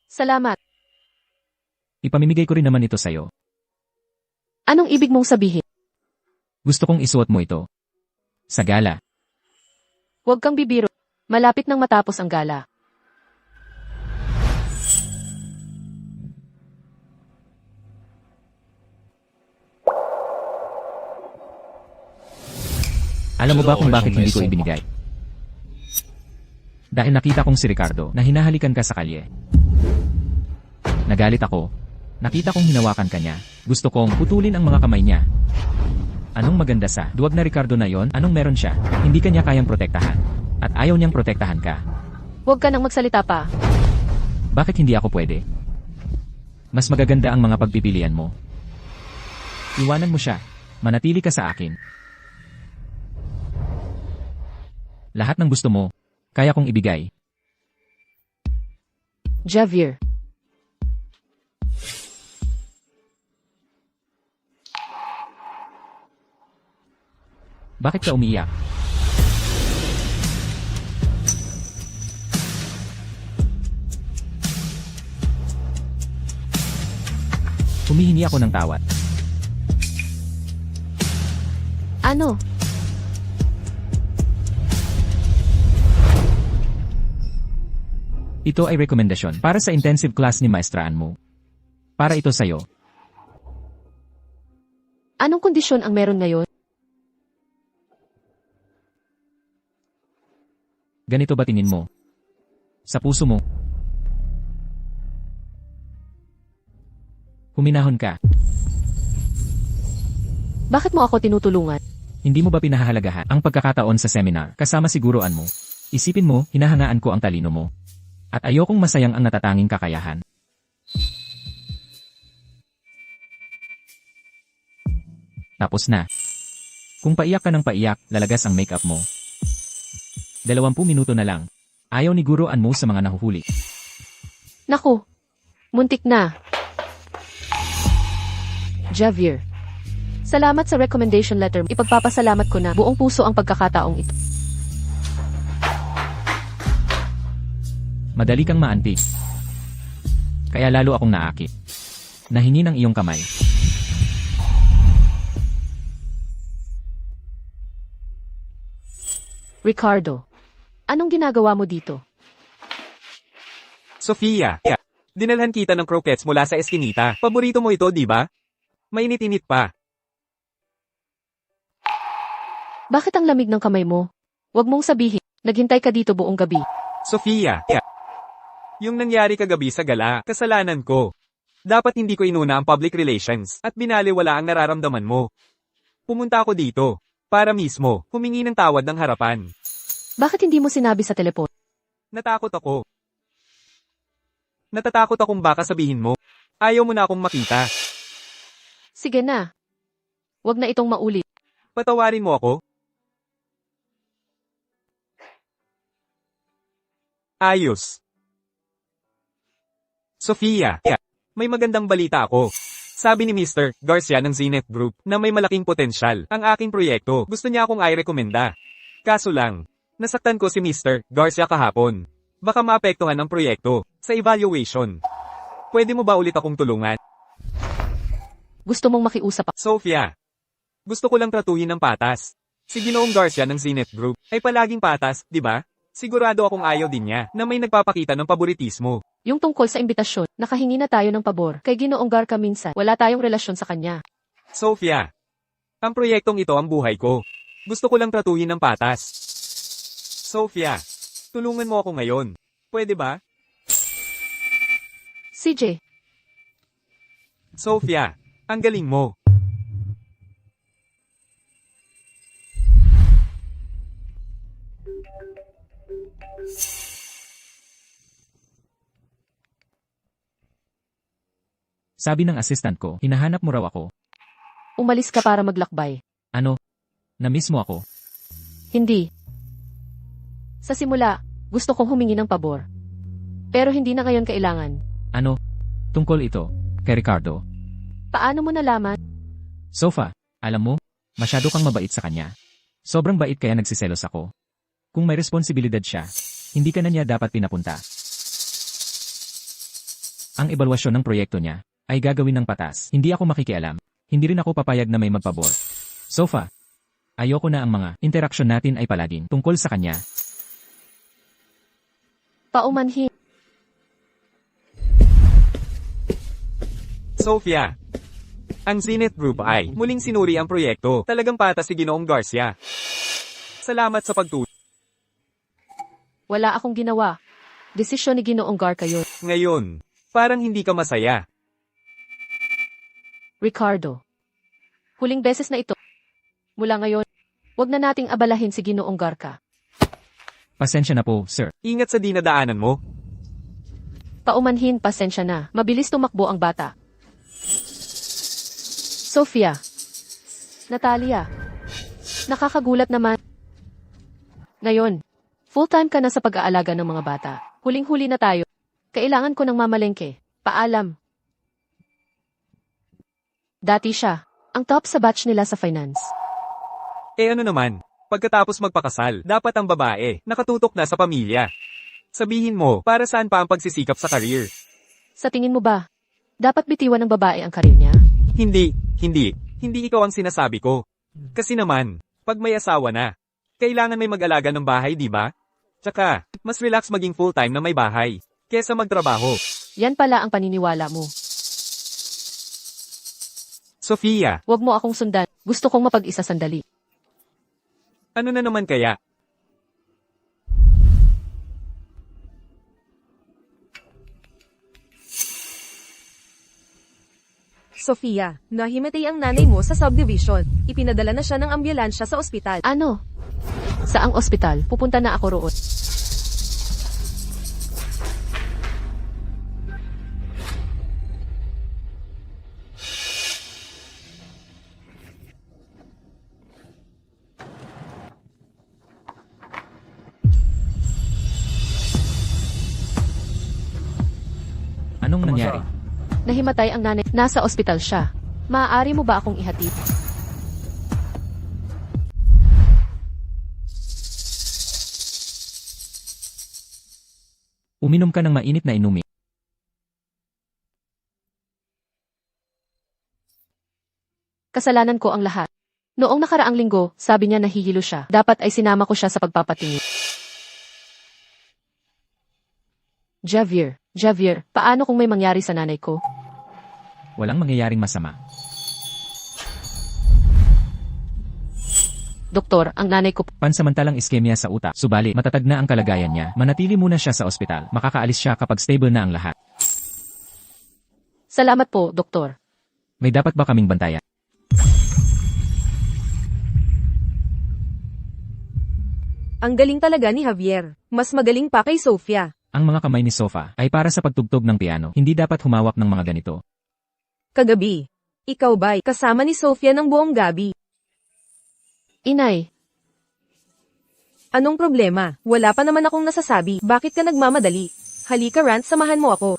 Salamat. Ipamimigay ko rin naman ito sa'yo. Anong ibig mong sabihin? Gusto kong isuot mo ito. Sa gala. Huwag kang bibiro. Malapit nang matapos ang gala. Alam mo ba kung bakit hindi ko ibinigay? Dahil nakita kong si Ricardo na hinahalikan ka sa kalye. Nagalit ako. Nakita kong hinawakan ka niya. Gusto kong putulin ang mga kamay niya. Anong maganda sa duwag na Ricardo na yon? Anong meron siya? Hindi ka niya kayang protektahan. At ayaw niyang protektahan ka. Huwag ka nang magsalita pa. Bakit hindi ako pwede? Mas magaganda ang mga pagpipilian mo. Iwanan mo siya. Manatili ka sa akin. Lahat ng gusto mo, kaya kong ibigay. Javier. Bakit ka umiiyak? Humihingi ako ng tawad. Ano? Ito ay rekomendasyon para sa intensive class ni maestraan mo. Para ito sa'yo. Anong kondisyon ang meron ngayon? Ganito ba tingin mo? Sa puso mo? Huminahon ka. Bakit mo ako tinutulungan? Hindi mo ba pinahahalagahan ang pagkakataon sa seminar kasama siguruan mo? Isipin mo, hinahangaan ko ang talino mo. At ayokong masayang ang natatanging kakayahan. Tapos na. Kung paiyak ka ng paiyak, lalagas ang makeup mo. 20 minuto na lang. Ayaw ni Guro Anmo sa mga nahuhuli. Naku, muntik na. Javier. Salamat sa recommendation letter. Ipagpapasalamat ko na buong puso ang pagkakataong ito. Madali kang maantig. Kaya lalo akong naakit. Nahingi ng iyong kamay. Ricardo, anong ginagawa mo dito? Sofia, dinalhan kita ng croquettes mula sa eskinita. Paborito mo ito, di ba? Mainit-init pa. Bakit ang lamig ng kamay mo? Huwag mong sabihin, naghintay ka dito buong gabi. Sofia, yung nangyari kagabi sa gala, kasalanan ko. Dapat hindi ko inuna ang public relations at binaliwala ang nararamdaman mo. Pumunta ako dito, para mismo, humingi ng tawad ng harapan. Bakit hindi mo sinabi sa telepon? Natakot ako. Natatakot akong baka sabihin mo, ayaw mo na akong makita. Sige na. Huwag na itong maulit. Patawarin mo ako? Ayos. Sofia, may magandang balita ako. Sabi ni Mr. Garcia ng Zenith Group na may malaking potensyal ang aking proyekto. Gusto niya akong i-rekomenda. Kaso lang, nasaktan ko si Mr. Garcia kahapon. Baka maapektuhan ang proyekto sa evaluation. Pwede mo ba ulit akong tulungan? Gusto mong makiusap ako. Sofia, gusto ko lang tratuhin ng patas. Si Ginoong Garcia ng Zenith Group ay palaging patas, di ba? Sigurado akong ayaw din niya na may nagpapakita ng paboritismo. Yung tungkol sa imbitasyon, nakahingi na tayo ng pabor. Kay Ginoong Garca minsan, wala tayong relasyon sa kanya. Sofia, ang proyektong ito ang buhay ko. Gusto ko lang tratuhin ng patas. Sofia, tulungan mo ako ngayon. Pwede ba? CJ, Sofia, ang galing mo. Sabi ng assistant ko, hinahanap mo raw ako. umalis ka para maglakbay. Ano? Na-miss mo ako? Hindi. Sa simula, gusto kong humingi ng pabor. Pero hindi na ngayon kailangan. Ano? Tungkol ito, kay Ricardo. Paano mo nalaman? Sofa, alam mo, masyado kang mabait sa kanya. Sobrang bait kaya nagsiselos ako. Kung may responsibilidad siya, hindi ka na niya dapat pinapunta. Ang ebalwasyon ng proyekto niya ay gagawin ng patas. Hindi ako makikialam. Hindi rin ako papayag na may magpabor. Sofa, ayoko na ang mga interaksyon natin ay palaging tungkol sa kanya. Paumanhin. Sofia, ang Zenith Group ay muling sinuri ang proyekto. Talagang patas si Ginoong Garcia. Salamat sa pagtulong. Wala akong ginawa. Desisyon ni Ginoong Garca yun. Ngayon, parang hindi ka masaya. Ricardo. Huling beses na ito. Mula ngayon, wag na nating abalahin si Ginoong Garca. Pasensya na po, sir. Ingat sa dinadaanan mo. Paumanhin, pasensya na. Mabilis tumakbo ang bata. Sofia. Natalia. Nakakagulat naman. Ngayon, full-time ka na sa pag-aalaga ng mga bata. Huling-huli na tayo. Kailangan ko ng mamalengke. Paalam. Dati siya, ang top sa batch nila sa finance. Ano naman, pagkatapos magpakasal, dapat ang babae, nakatutok na sa pamilya. Sabihin mo, para saan pa ang pagsisikap sa career? Sa tingin mo ba, dapat bitiwan ng babae ang karir niya? Hindi ikaw ang sinasabi ko. Kasi naman, pag may asawa na, kailangan may mag-alaga ng bahay, di ba? Tsaka, mas relax maging full-time na may bahay, kesa magtrabaho. Yan pala ang paniniwala mo. Sofia, Huwag mo akong sundan. Gusto kong mapag-isa sandali. ano na naman kaya? Sofia, nahimatay ang nanay mo sa subdivision. Ipinadala na siya ng ambulansya sa ospital. Ano? Saang ospital? Pupunta na ako roon. Anong nangyari? Nahimatay ang nanay. Nasa ospital siya. Maaari mo ba akong ihatid? Uminom ka ng mainit na inumin. Kasalanan ko ang lahat. Noong nakaraang linggo, sabi niya nahihilo siya. Dapat ay sinama ko siya sa pagpapatingin. Javier, paano kung may mangyari sa nanay ko? Walang mangyayaring masama. Doktor, ang nanay ko. Pansamantalang iskemya sa utak. Subali, matatag na ang kalagayan niya. Manatili muna siya sa ospital. Makakaalis siya kapag stable na ang lahat. Salamat po, doktor. May dapat ba kaming bantayan? Ang galing talaga ni Javier. Mas magaling pa kay Sofia. Ang mga kamay ni Sofa ay para sa pagtugtog ng piano. Hindi dapat humawak ng mga ganito. Kagabi. Ikaw ba'y kasama ni Sofia ng buong gabi? Inay, Anong problema? Wala pa naman akong nasasabi. Bakit ka nagmamadali? Halika Rant, samahan mo ako.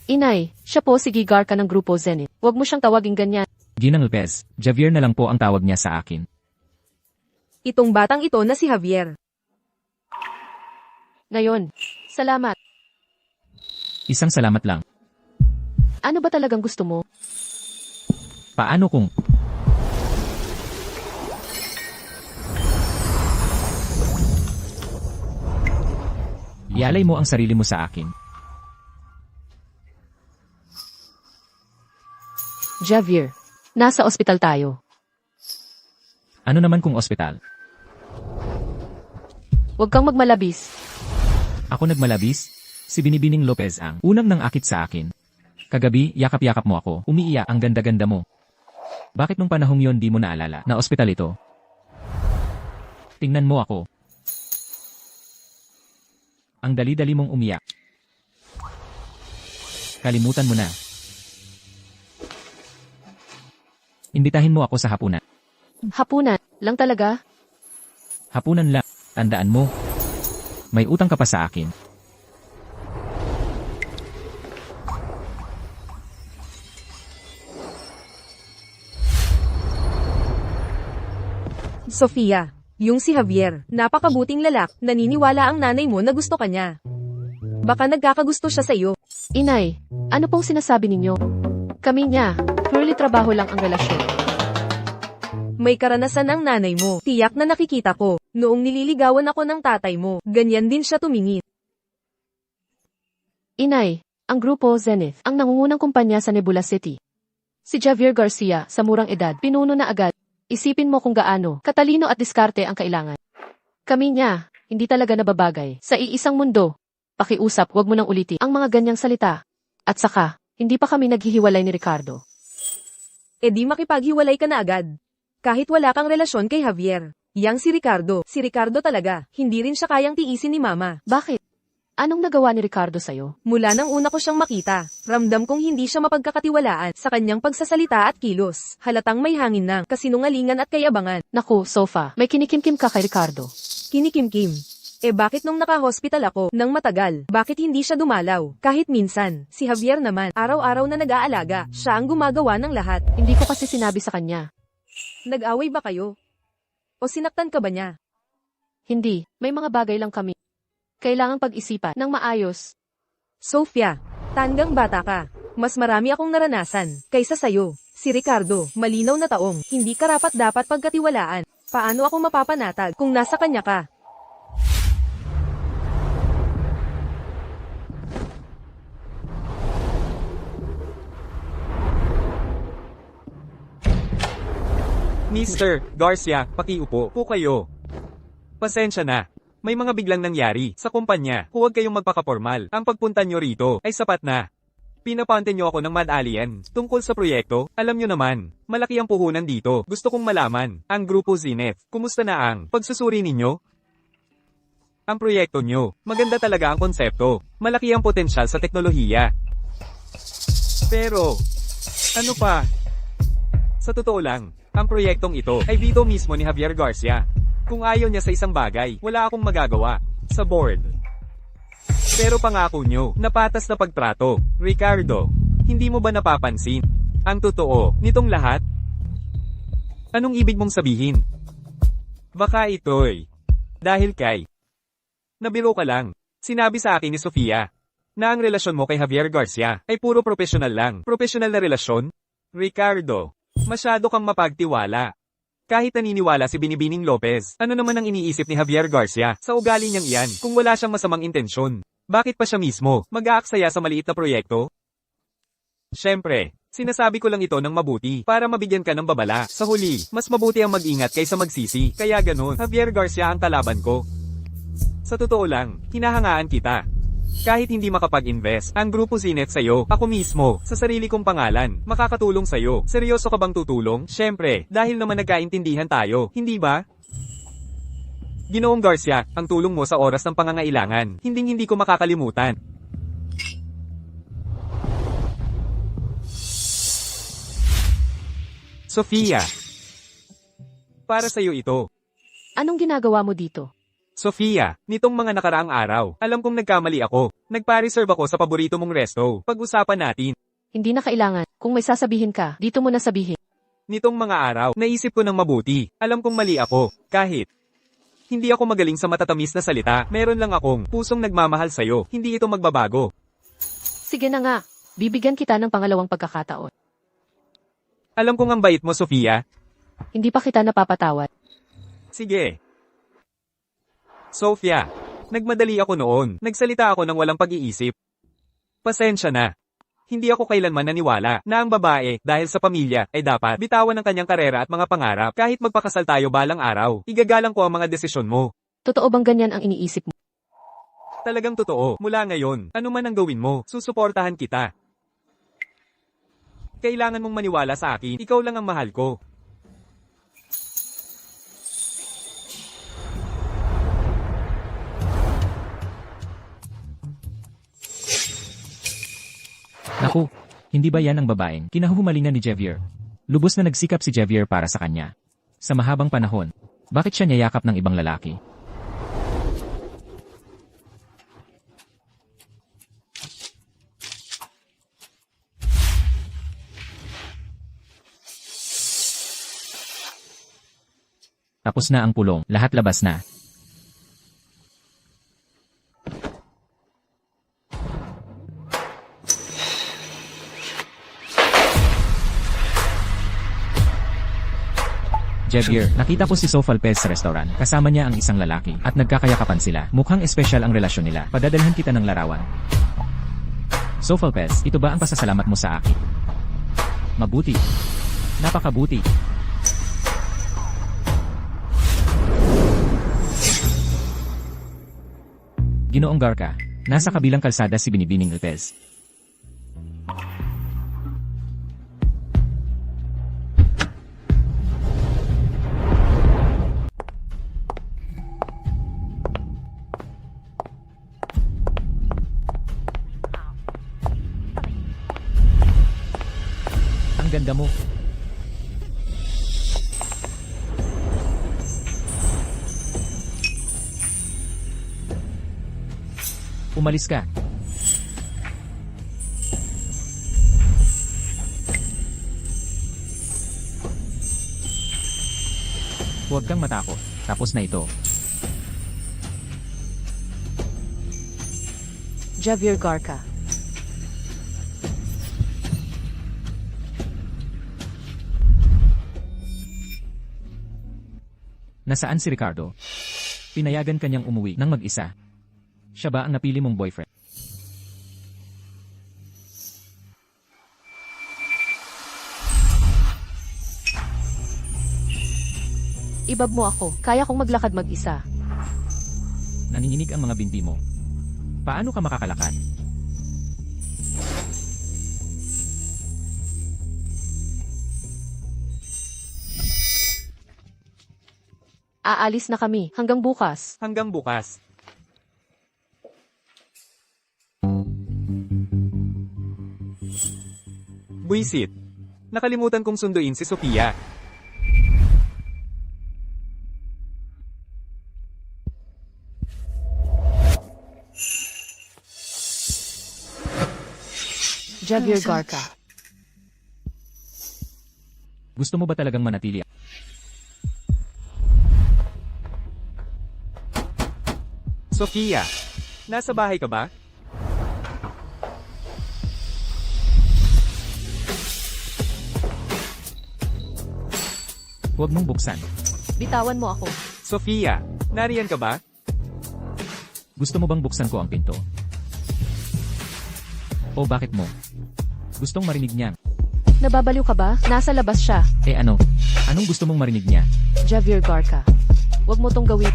Inay, siya po si Gigarca ng Grupo Zenith. Huwag mo siyang tawaging ganyan. Ginang Lopez, Javier na lang po ang tawag niya sa akin. Itong batang ito na si Javier. Ngayon, salamat. Isang salamat lang. Ano ba talagang gusto mo? Paano kung... Ialay mo ang sarili mo sa akin. Javier, nasa ospital tayo. Ano naman kung ospital? Huwag kang magmalabis. Ako nagmalabis? Si Binibining Lopez ang unang nang akit sa akin. Kagabi, yakap-yakap mo ako. Umiiyak, ang ganda-ganda mo. Bakit nung panahong yon di mo naalala na ospital ito? Tingnan mo ako. Ang dali-dali mong umiyak. Kalimutan mo na. Imbitahin mo ako sa hapunan. Hapunan, lang talaga? Hapunan lang. Tandaan mo. May utang ka pa sa akin. Sofia, yung si Javier, napakabuting lalak, naniniwala ang nanay mo na gusto ka niya. Baka nagkakagusto siya sa iyo. Inay, ano pong sinasabi ninyo? Kami niya, purely trabaho lang ang relasyon. May karanasan ang nanay mo. Tiyak na nakikita ko. Noong nililigawan ako ng tatay mo, ganyan din siya tumingin. Inay, ang Grupo Zenith, ang nangungunang kumpanya sa Nebula City. Si Javier Garcia, sa murang edad, pinuno na agad. Isipin mo kung gaano, katalino at diskarte ang kailangan. Kami niya, hindi talaga nababagay. Sa iisang mundo, pakiusap, wag mo nang ulitin ang mga ganyang salita. At saka, hindi pa kami naghihiwalay ni Ricardo. E di makipaghiwalay ka na agad. Kahit wala kang relasyon kay Javier. Yang si Ricardo talaga, hindi rin siya kayang tiisin ni Mama. Bakit? Anong nagawa ni Ricardo sa'yo? Mula nang una ko siyang makita, ramdam kong hindi siya mapagkakatiwalaan sa kanyang pagsasalita at kilos. Halatang may hangin ng kasinungalingan at kayabangan. Naku, Sofa, may kinikimkim ka kay Ricardo. Kinikimkim. Bakit nung naka-hospital ako nang matagal, bakit hindi siya dumalaw? Kahit minsan, si Javier naman, araw-araw na nag-aalaga, siya ang gumagawa ng lahat. Hindi ko kasi sinabi sa kanya. Nag-away ba kayo? O sinaktan ka ba niya? Hindi, may mga bagay lang kami. Kailangang pag-isipan ng maayos. Sofia, tandang bata ka. Mas marami akong naranasan kaysa sayo. Si Ricardo, malinaw na taong, hindi karapat dapat pagkatiwalaan. Paano ako mapapanatag kung nasa kanya ka? Mr. Garcia, pakiupo po kayo. Pasensya na. May mga biglang nangyari sa kumpanya. Huwag kayong magpakapormal. Ang pagpunta nyo rito ay sapat na. Pinapante nyo ako ng Mad Alien. Tungkol sa proyekto, alam nyo naman, malaki ang puhunan dito. Gusto kong malaman, ang Grupo Zenith, kumusta na ang pagsusuri ninyo? Ang proyekto nyo, maganda talaga ang konsepto. Malaki ang potensyal sa teknolohiya. Pero, ano pa? Sa totoo lang, ang proyektong ito ay veto mismo ni Javier Garcia. Kung ayaw niya sa isang bagay, wala akong magagawa. Sa board. Pero pangako nyo, na patas na pagtrato. Ricardo, hindi mo ba napapansin? Ang totoo, nitong lahat? Anong ibig mong sabihin? Baka ito'y dahil kay nabiro ka lang. Sinabi sa akin ni Sofia na ang relasyon mo kay Javier Garcia ay puro profesional lang. Profesional na relasyon? Ricardo, masyado kang mapagtiwala. Kahit naniniwala si Binibining Lopez, ano naman ang iniisip ni Javier Garcia sa ugali niyang iyan kung wala siyang masamang intensyon? Bakit pa siya mismo mag-aaksaya sa maliit na proyekto? Siyempre, sinasabi ko lang ito ng mabuti para mabigyan ka ng babala. Sa huli, mas mabuti ang mag-ingat kaysa magsisi. Kaya ganun, Javier Garcia ang kalaban ko. Sa totoo lang, hinahangaan kita. Kahit hindi makapag-invest, ang Grupo Zenith sa'yo, ako mismo, sa sarili kong pangalan, makakatulong sa'yo. Seryoso ka bang tutulong? Siyempre, dahil naman nagkaintindihan tayo, hindi ba? Ginoong Garcia, ang tulong mo sa oras ng pangangailangan, hindi ko makakalimutan. Sofia, para sa'yo ito. Anong ginagawa mo dito? Sofia, nitong mga nakaraang araw, alam kong nagkamali ako. Nagpa-reserve ako sa paborito mong resto. Pag-usapan natin. Hindi na kailangan. Kung may sasabihin ka, dito mo na sabihin. Nitong mga araw, naisip ko ng mabuti. Alam kong mali ako. Kahit hindi ako magaling sa matatamis na salita, meron lang akong pusong nagmamahal sa'yo. Hindi ito magbabago. Sige na nga. Bibigyan kita ng pangalawang pagkakataon. Alam kong ang bait mo, Sofia. Hindi pa kita napapatawad. Sige. Sofia, nagmadali ako noon. Nagsalita ako ng walang pag-iisip. Pasensya na. Hindi ako kailanman naniwala na ang babae, dahil sa pamilya, ay dapat bitawan ng kanyang karera at mga pangarap. Kahit magpakasal tayo balang araw, igagalang ko ang mga desisyon mo. Totoo bang ganyan ang iniisip mo? Talagang totoo. Mula ngayon, ano man ang gawin mo, susuportahan kita. Kailangan mong maniwala sa akin, ikaw lang ang mahal ko. Naku, hindi ba yan ang babaeng kinahuhumalingan ni Javier? Lubos na nagsikap si Javier para sa kanya. Sa mahabang panahon, bakit siya niyayakap ng ibang lalaki? Tapos na ang pulong, lahat labas na. Javier, nakita ko si Sofa Lopez sa restaurant. Kasama niya ang isang lalaki at nagkakayakapan sila. Mukhang espesyal ang relasyon nila. Padadalhan kita ng larawan. Sofa Lopez, ito ba ang pasasalamat mo sa akin? Mabuti. Napakabuti. Ginoong Garca, nasa kabilang kalsada si Binibining Lopez. Ang ganda mo. Umalis ka. Huwag kang matakot. Tapos na ito. Javier Garca. Nasaan si Ricardo? Pinayagan kanyang umuwi ng mag-isa. Siya ba ang napili mong boyfriend? Ibab mo ako. Kaya kong maglakad mag-isa. Nanginginig ang mga binti mo. Paano ka makakalakad? Aalis na kami. Hanggang bukas. Hanggang bukas. Buisit. Nakalimutan kong sunduin si Sofia. Javier Garca. Gusto mo ba talagang manatili? Sofia, nasa bahay ka ba? Huwag mong buksan. Bitawan mo ako. Sofia, nariyan ka ba? Gusto mo bang buksan ko ang pinto? O bakit mo? Gustong marinig niya. Nababaliw ka ba? Nasa labas siya. Eh ano? Anong gusto mong marinig niya? Javier Garca. Huwag mo tong gawin.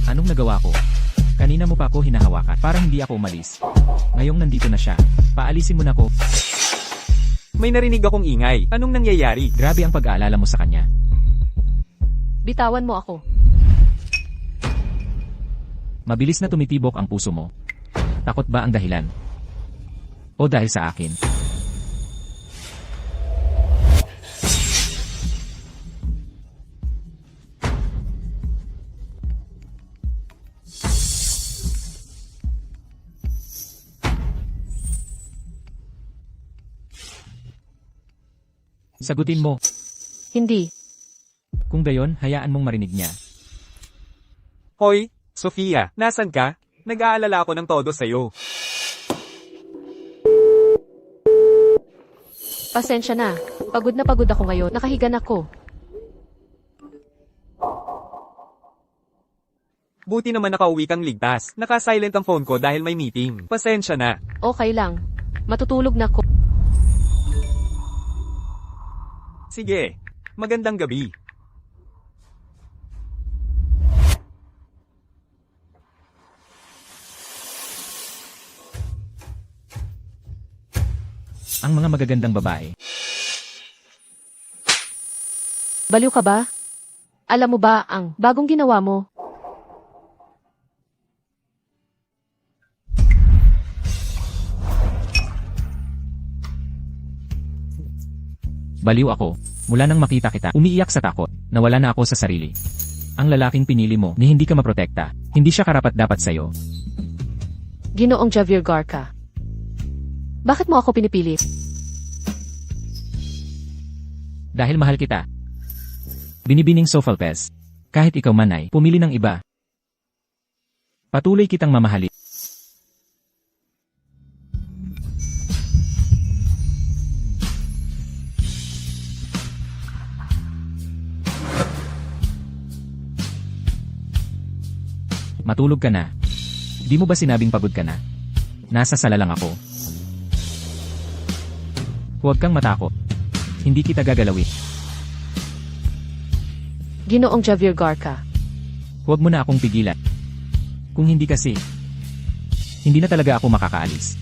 Anong nagawa ko? Kanina mo pa ako hinahawakan para hindi ako umalis. Ngayong nandito na siya. Paalisin mo na ko. May narinig akong ingay. Anong nangyayari? Grabe ang pag-aalala mo sa kanya. Bitawan mo ako. Mabilis na tumitibok ang puso mo. Takot ba ang dahilan? O dahil sa akin? Sagutin mo. Hindi. Kung gayon, hayaan mong marinig niya. Hoy, Sofia, nasan ka? Nag-aalala ako ng todo sa'yo. Pasensya na. Pagod na pagod ako ngayon. Nakahiga na ako. Buti naman nakauwi kang ligtas. Naka-silent ang phone ko dahil may meeting. Pasensya na. Okay lang. Matutulog na ako. Sige, magandang gabi. Ang mga magagandang babae. Baliw ka ba? Alam mo ba ang bagong ginawa mo? Baliw ako. Mula nang makita kita, umiiyak sa takot. Nawala na ako sa sarili. Ang lalaking pinili mo ni hindi ka maprotekta. Hindi siya karapat-dapat sa'yo. Ginoong Javier Garca. Bakit mo ako pinipilit? Dahil mahal kita. Binibining Sofalpez. Kahit ikaw man ay pumili ng iba. Patuloy kitang mamahalin. Matulog ka na. Di mo ba sinabing pagod ka na? Nasa sala lang ako. Huwag kang matakot. hindi kita gagalawin. Ginoong Javier Garca. Huwag mo na akong pigilan. Kung hindi kasi, hindi na talaga ako makakaalis.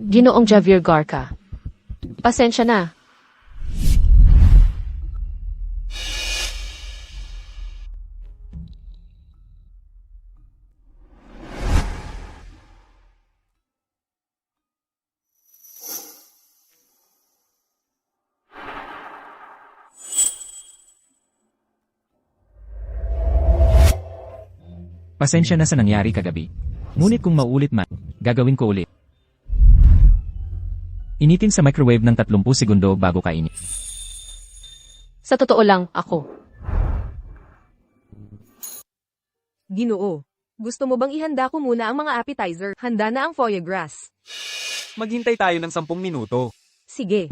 Ginoong Javier Garca. Pasensya na. Pasensya na sa nangyari kagabi. Ngunit kung maulit man, gagawin ko ulit. Initin sa microwave ng 30 segundo bago kainin. Sa totoo lang, ako. Ginoo. Gusto mo bang ihanda ko muna ang mga appetizer? Handa na ang foie gras. Maghintay tayo ng 10 minuto. Sige.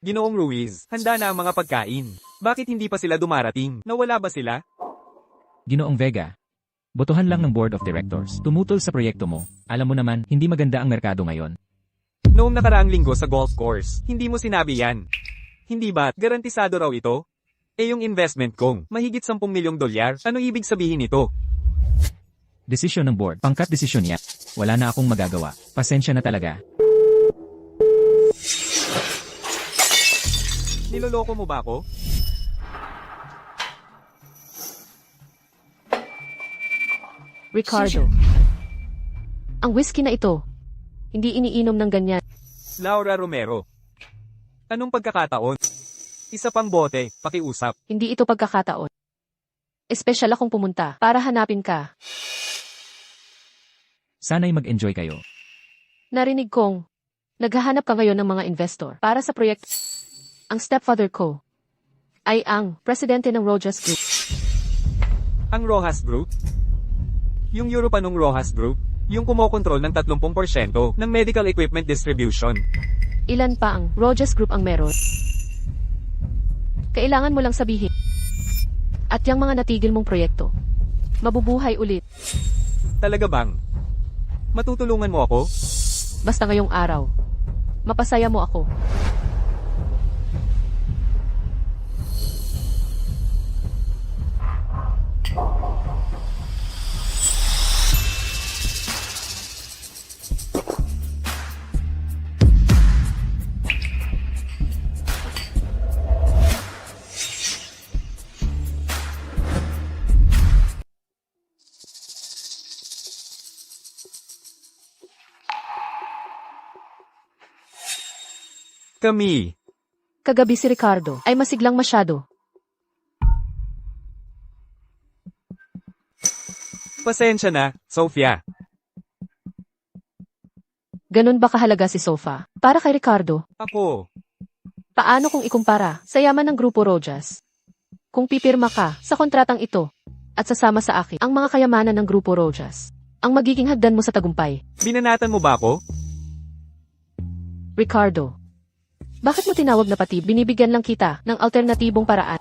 Ginoong Ruiz, handa na ang mga pagkain. Bakit hindi pa sila dumarating? Nawala ba sila? Ginoong Vega. Botohan lang ng Board of Directors. Tumutol sa proyekto mo. Alam mo naman, hindi maganda ang merkado ngayon. Noong nakaraang linggo sa golf course, hindi mo sinabi yan. Hindi ba, garantisado raw ito? Eh yung investment kong, mahigit 10 milyong dolyar, ano ibig sabihin nito? Desisyon ng board. Pangkat desisyon niya. Wala na akong magagawa. Pasensya na talaga. Niloloko mo ba ako? Ricardo. Ang whiskey na ito, hindi iniinom ng ganyan. Laura Romero. Anong pagkakataon? Isa pang bote, pakiusap. Hindi ito pagkakataon. Espesyal akong pumunta para hanapin ka. Sana'y mag-enjoy kayo. Narinig kong naghahanap ka ngayon ng mga investor para sa proyekto. Ang stepfather ko ay ang presidente ng Rojas Group. Ang Rojas Group? Yung Europanong Rojas Group? Yung kumokontrol ng 30% ng medical equipment distribution. Ilan pa ang Rojas Group ang meron? Kailangan mo lang sabihin. At yung mga natigil mong proyekto, mabubuhay ulit. Talaga bang? Matutulungan mo ako? Basta ngayong araw, mapasaya mo ako. Kami. Kagabi si Ricardo ay masiglang masyado. Pasensya na, Sofia. Ganun ba kahalaga si Sofa? Para kay Ricardo, Ako. paano kung ikumpara sa yaman ng Grupo Rojas? Kung pipirma ka sa kontratang ito at sasama sa akin ang mga kayamanan ng Grupo Rojas, ang magiging hagdan mo sa tagumpay. Binanatan mo ba ako? Ricardo, bakit mo tinawag na pati binibigyan lang kita ng alternatibong paraan?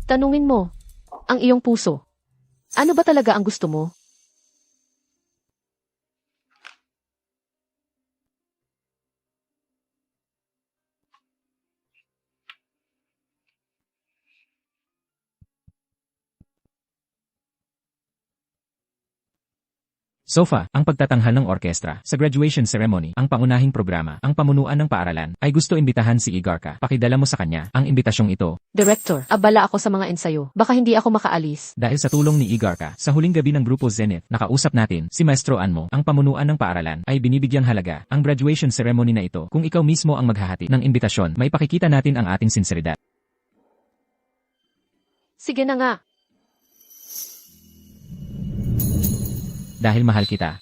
Tanungin mo ang iyong puso. Ano ba talaga ang gusto mo? Sofa, ang pagtatanghal ng orkestra, sa graduation ceremony, ang pangunahing programa, ang pamunuan ng paaralan, ay gusto imbitahan si Igarka. Pakidala mo sa kanya ang imbitasyong ito. Director, abala ako sa mga ensayo. Baka hindi ako makaalis. Dahil sa tulong ni Igarka, sa huling gabi ng Grupo Zenith, nakausap natin si Maestro Anmo, ang pamunuan ng paaralan, ay binibigyang halaga ang graduation ceremony na ito. Kung ikaw mismo ang maghahati ng imbitasyon, may pakikita natin ang ating sinseridad. Sige na nga. Dahil mahal kita.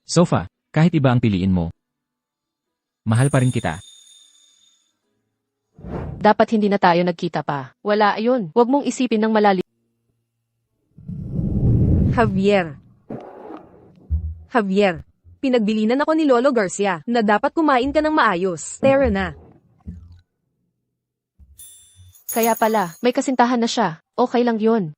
Sofa, kahit iba ang piliin mo, mahal pa rin kita. Dapat hindi na tayo nagkita pa. Wala ayun. Huwag mong isipin ng malalim. Javier. Javier. Pinagbilinan ako ni Lolo Garcia na dapat kumain ka ng maayos. Tara na. Kaya pala, may kasintahan na siya. Okay lang yun.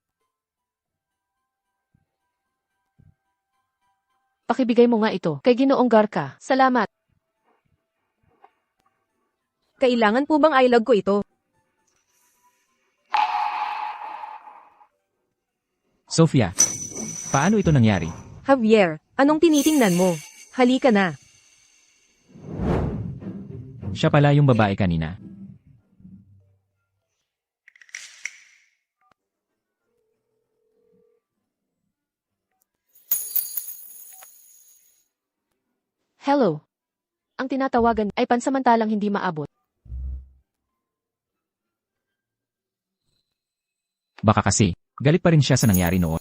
Pakibigay mo nga ito kay Ginoong Garca. Salamat. Kailangan po bang ilog ko ito? Sofia, paano ito nangyari? Javier, anong tinitingnan mo? Halika na. Siya pala yung babae kanina. Hello. Ang tinatawagan ay pansamantalang hindi maabot. Baka kasi, galit pa rin siya sa nangyari noon.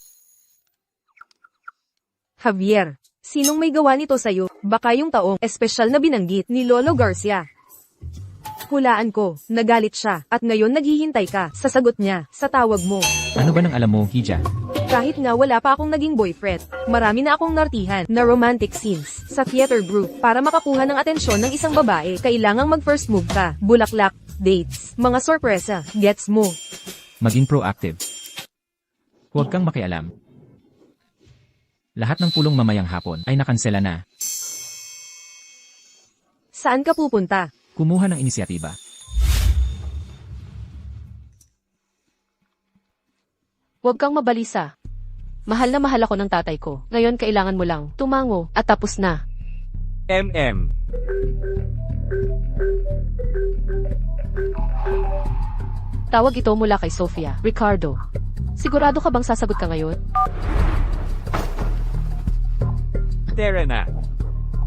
Javier, sinong may gawa nito sa'yo? Baka yung taong espesyal na binanggit ni Lolo Garcia. Hulaan ko, nagalit siya, at ngayon naghihintay ka sa sagot niya, sa tawag mo. Ano ba nang alam mo, Hija? Kahit nga wala pa akong naging boyfriend, marami na akong nartihan na romantic scenes sa theater group para makakuha ng atensyon ng isang babae. Kailangang mag-first move ka, bulaklak, dates, mga sorpresa, gets mo. Maging proactive. Huwag kang makialam. Lahat ng pulong mamayang hapon ay nakansela na. Saan ka pupunta? Kumuha ng inisyatiba. Huwag kang mabalisa. Mahal na mahal ako ng tatay ko. Ngayon kailangan mo lang tumango at tapos na. MM. Tawag ito mula kay Sofia. Ricardo. Sigurado ka bang sasagot ka ngayon? Tara na.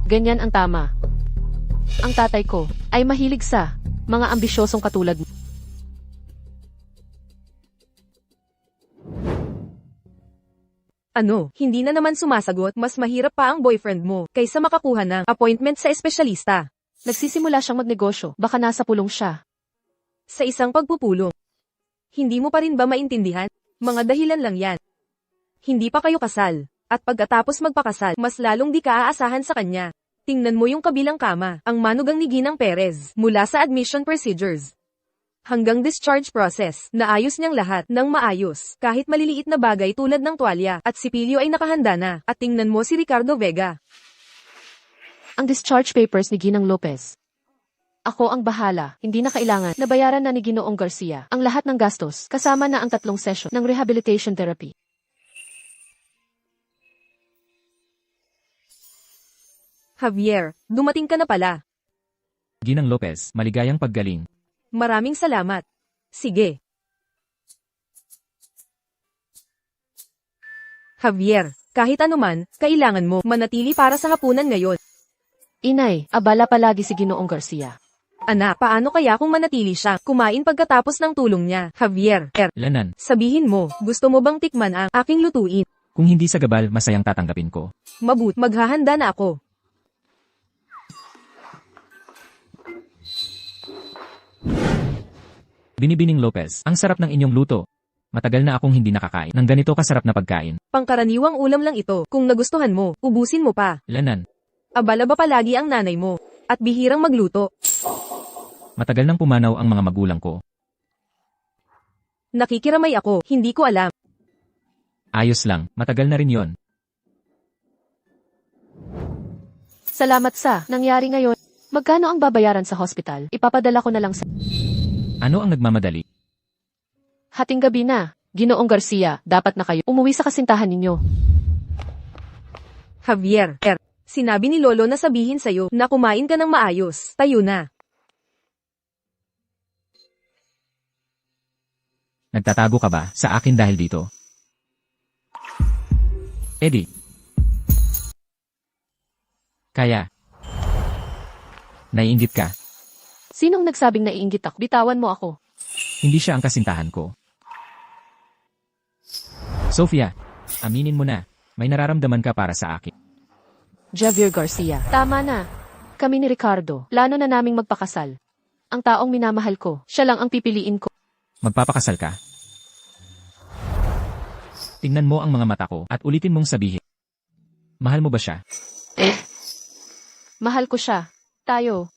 Ganyan ang tama. Ang tatay ko ay mahilig sa mga ambisyosong katulad mo. Ano, hindi na naman sumasagot, mas mahirap pa ang boyfriend mo kaysa makakuha ng appointment sa espesyalista. Nagsisimula siyang magnegosyo. Baka nasa pulong siya. Sa isang pagpupulong. Hindi mo pa rin ba maintindihan? Mga dahilan lang yan. Hindi pa kayo kasal. At pagkatapos magpakasal, mas lalong di ka aasahan sa kanya. Tingnan mo yung kabilang kama, ang manugang ni Ginang Perez, mula sa admission procedures hanggang discharge process, naayos niyang lahat ng maayos, kahit maliliit na bagay tulad ng tuwalya, at sipilyo ay nakahanda na, at tingnan mo si Ricardo Vega. Ang discharge papers ni Ginang Lopez. Ako ang bahala, hindi na kailangan na bayaran na ni Ginoong Garcia ang lahat ng gastos, kasama na ang 3 session ng rehabilitation therapy. Javier, dumating ka na pala. Ginang Lopez, maligayang paggaling. Maraming salamat. Sige. Javier, kahit anuman, kailangan mo manatili para sa hapunan ngayon. Inay, abala palagi si Ginoong Garcia. Anak, paano kaya kung manatili siya, kumain pagkatapos ng tulong niya? Javier, Lanan, sabihin mo, gusto mo bang tikman ang aking lutuin? kung hindi sa gabal, masayang tatanggapin ko. Maghahanda na ako. Binibining Lopez, ang sarap ng inyong luto. Matagal na akong hindi nakakain ng ganito kasarap na pagkain. Pangkaraniwang ulam lang ito. Kung nagustuhan mo, ubusin mo pa. Lanan, Abala ba palagi ang nanay mo? At bihirang magluto. matagal nang pumanaw ang mga magulang ko. Nakikiramay ako, hindi ko alam. Ayos lang, matagal na rin yon. Salamat sa nangyari ngayon. Magkano ang babayaran sa hospital? Ipapadala ko na lang sa... Ano ang nagmamadali? Hating gabi na. Ginoong Garcia, dapat na kayo umuwi sa kasintahan ninyo. Javier, sinabi ni Lolo na sabihin sa'yo na kumain ka ng maayos. Tayo na. Nagtatago ka ba sa akin dahil dito? Eddie. Kaya. Naiinggit ka. Sinong nagsabing naiinggit ako? Bitawan mo ako. Hindi siya ang kasintahan ko. Sofia, aminin mo na, may nararamdaman ka para sa akin. Javier Garcia. Tama na. Kami ni Ricardo, plano na naming magpakasal. Ang taong minamahal ko, siya lang ang pipiliin ko. Magpapakasal ka? Tingnan mo ang mga mata ko at ulitin mong sabihin. Mahal mo ba siya? Mahal ko siya. Tayo.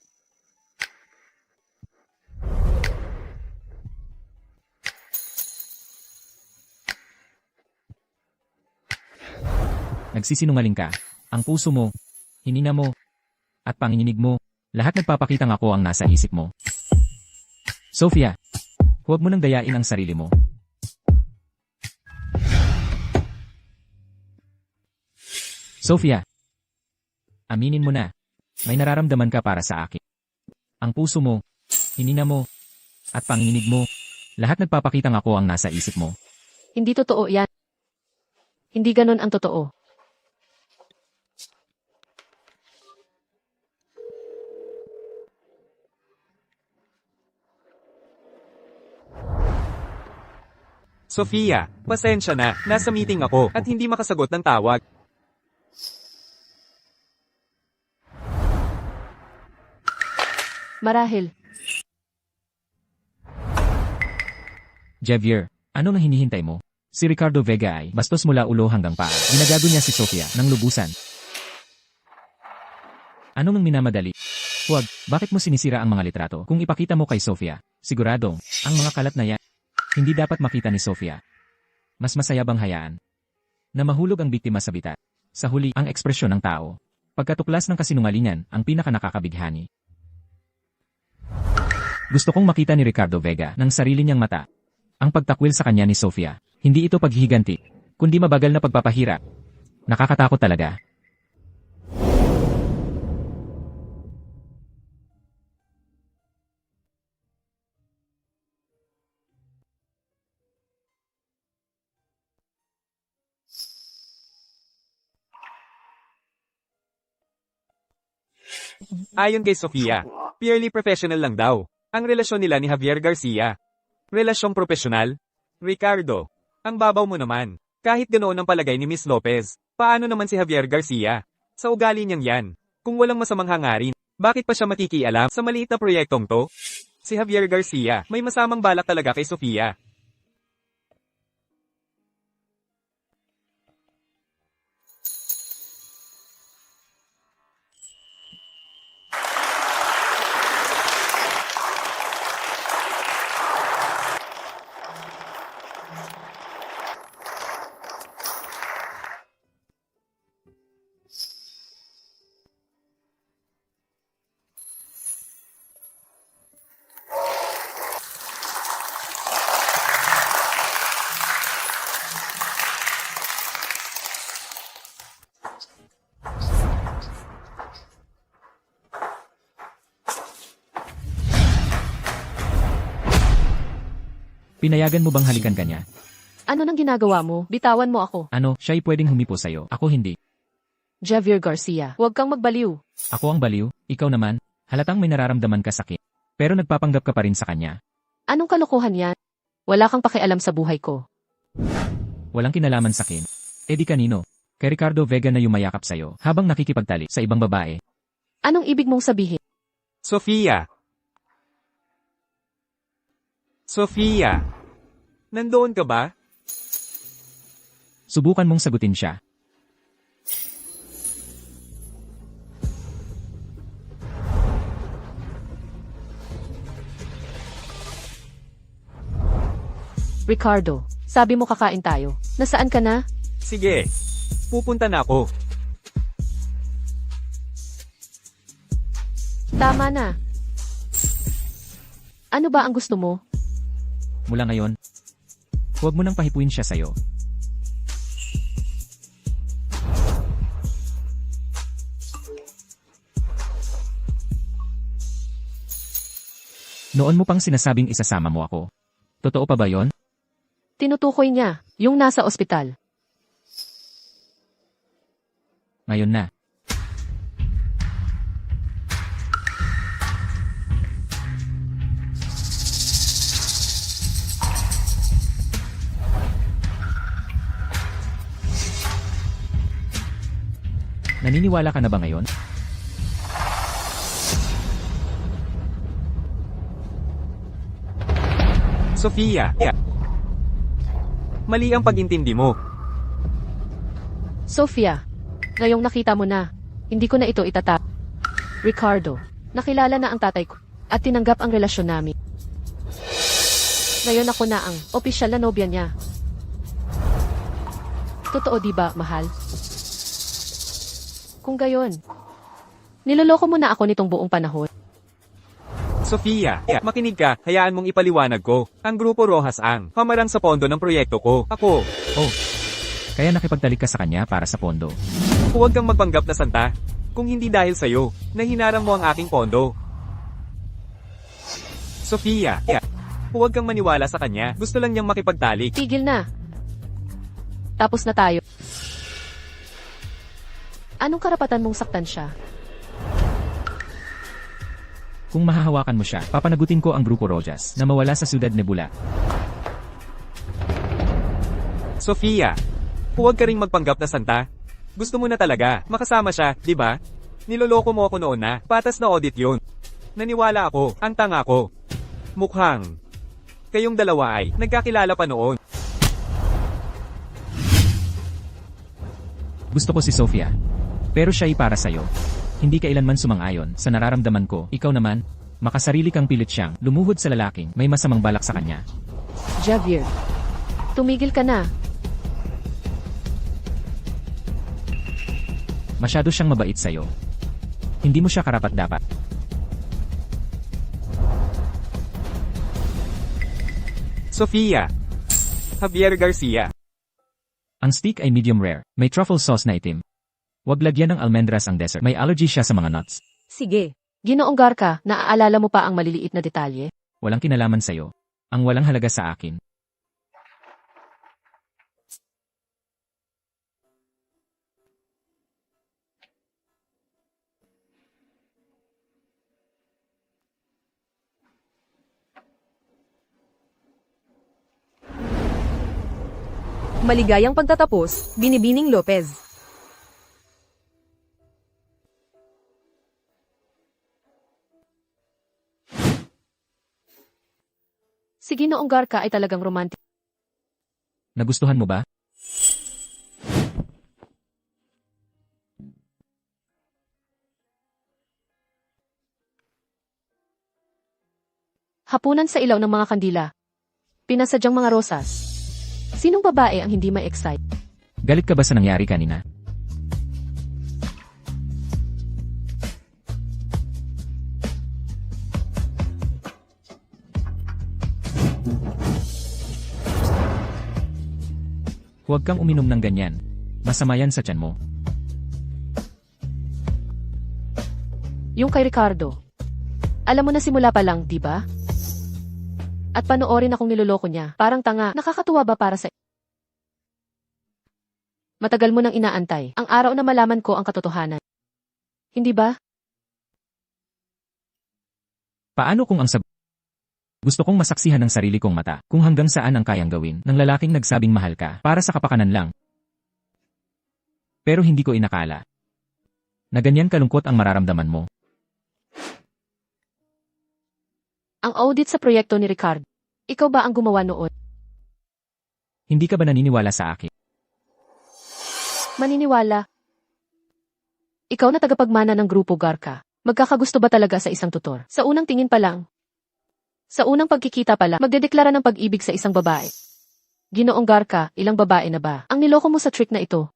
Nagsisinungaling ka. Ang puso mo, hinina mo, at panginginig mo, lahat nagpapakitang ako ang nasa isip mo. Sophia, huwag mo nang dayain ang sarili mo. Sophia, aminin mo na, may nararamdaman ka para sa akin. Ang puso mo, hinina mo, at panginginig mo, lahat nagpapakitang ako ang nasa isip mo. Hindi totoo yan. Hindi ganon ang totoo. Sofia, pasensya na, nasa meeting ako at hindi makasagot ng tawag. Marahil. Javier, ano nang hinihintay mo? Si Ricardo Vega ay bastos mula ulo hanggang paa. Ginagago niya si Sophia ng lubusan. Ano nang minamadali? Huwag, bakit mo sinisira ang mga litrato? Kung ipakita mo kay Sophia, siguradong, ang mga kalat na yan, hindi dapat makita ni Sophia. Mas masaya bang hayaan na mahulog ang biktima sa bitat? Sa huli, ang ekspresyon ng tao. Pagkatuklas ng kasinungalingan, ang pinaka-nakakabighani. Gusto kong makita ni Ricardo Vega ng sarili niyang mata. Ang pagtakwil sa kanya ni Sophia, hindi ito paghihiganti, kundi mabagal na pagpapahirap. Nakakatakot talaga. Ayon kay Sofia, purely professional lang daw ang relasyon nila ni Javier Garcia. Relasyong profesional? Ricardo, ang babaw mo naman. Kahit ganoon ang palagay ni Miss Lopez, paano naman si Javier Garcia? Sa ugali niyang yan, kung walang masamang hangarin, bakit pa siya makikialam sa maliit na proyektong to? Si Javier Garcia, may masamang balak talaga kay Sofia. Pinayagan mo bang halikan kanya? Ano nang ginagawa mo? Bitawan mo ako. Ano, siya'y pwedeng humipo sa'yo, ako hindi. Javier Garcia, huwag kang magbaliw. Ako ang baliw, ikaw naman, halatang may nararamdaman ka sakit. Pero nagpapanggap ka pa rin sa kanya. Anong kalokohan yan? Wala kang pakialam sa buhay ko. Walang kinalaman sa akin. E di kanino? Kay Ricardo Vega na yumayakap sa'yo habang nakikipagtali sa ibang babae. Anong ibig mong sabihin? Sofia! Sofia! Nandoon ka ba? Subukan mong sagutin siya. Ricardo, sabi mo kakain tayo. Nasaan ka na? Sige, pupunta na ako. Tama na. Ano ba ang gusto mo? Mula ngayon, huwag mo nang pahipuin siya sa'yo. Noon mo pang sinasabing isasama mo ako. Totoo pa ba yon? Tinutukoy niya, yung nasa ospital. Ngayon na. Naniniwala ka na ba ngayon? Sofia! Mali ang pag-intindi mo. Sophia, ngayong nakita mo na, hindi ko na ito itatap. Ricardo, nakilala na ang tatay ko at tinanggap ang relasyon namin. Ngayon ako na ang opisyal na nobya niya. Totoo di ba, mahal? Kung gayon, niloloko mo na ako nitong buong panahon. Sofia, makinig ka, hayaan mong ipaliwanag ko. Ang Grupo Rojas ang hamarang sa pondo ng proyekto ko. Ako, Oh, kaya nakipagtalik ka sa kanya para sa pondo. huwag kang magpanggap na santa. Kung hindi dahil sa'yo, na hinarang mo ang aking pondo. Sofia, huwag kang maniwala sa kanya. Gusto lang niyang makipagtalik. Tigil na. Tapos na tayo. Anong karapatan mong saktan siya? Kung mahahawakan mo siya, papanagutin ko ang Grupo Rojas na mawala sa Ciudad Nebula. Sofia, huwag ka ring magpanggap na santa. Gusto mo na talaga, makasama siya, di ba? Niloloko mo ako noon na, patas na audit yun. Naniwala ako, ang tanga ko. Mukhang, kayong dalawa ay nagkakilala pa noon. Gusto ko si Sofia. Pero siya ay para sa'yo. Hindi kailanman sumang-ayon sa nararamdaman ko. Ikaw naman, makasarili kang pilit siyang lumuhod sa lalaking may masamang balak sa kanya. Javier, tumigil ka na. Masyado siyang mabait sa'yo. Hindi mo siya karapat-dapat. Sofia, Javier Garcia. Ang steak ay medium rare. May truffle sauce na itim. Huwag lagyan ng almendras ang dessert. May allergy siya sa mga nuts. Sige. Ginoong Garca, naaalala mo pa ang maliliit na detalye? Walang kinalaman sa'yo. Ang walang halaga sa akin. Maligayang pagtatapos, Binibining Lopez. Si Ginoong Garca ay talagang romantic. Nagustuhan mo ba? Hapunan sa ilaw ng mga kandila. Pinasadyang mga rosas. Sinong babae ang hindi ma-excite? Galit ka ba sa nangyari kanina? Huwag kang uminom ng ganyan. Masama yan sa tiyan mo. Yung kay Ricardo. Alam mo na simula pa lang, di ba? At panoorin akong niloloko niya. Parang tanga. Nakakatuwa ba para sa... Matagal mo nang inaantay. Ang araw na malaman ko ang katotohanan. Hindi ba? Paano kung ang Gusto kong masaksihan ng sarili kong mata kung hanggang saan ang kayang gawin ng lalaking nagsabing mahal ka para sa kapakanan lang. Pero hindi ko inakala na ganyan kalungkot ang mararamdaman mo. Ang audit sa proyekto ni Ricardo. Ikaw ba ang gumawa noon? Hindi ka ba naniniwala sa akin? Maniniwala. Ikaw na tagapagmana ng Grupo Garca. Magkakagusto ba talaga sa isang tutor? Sa unang tingin pa lang. Sa unang pagkikita pala, magdedeklara ng pag-ibig sa isang babae. Ginoong Garca, ilang babae na ba? Ang niloko mo sa trick na ito.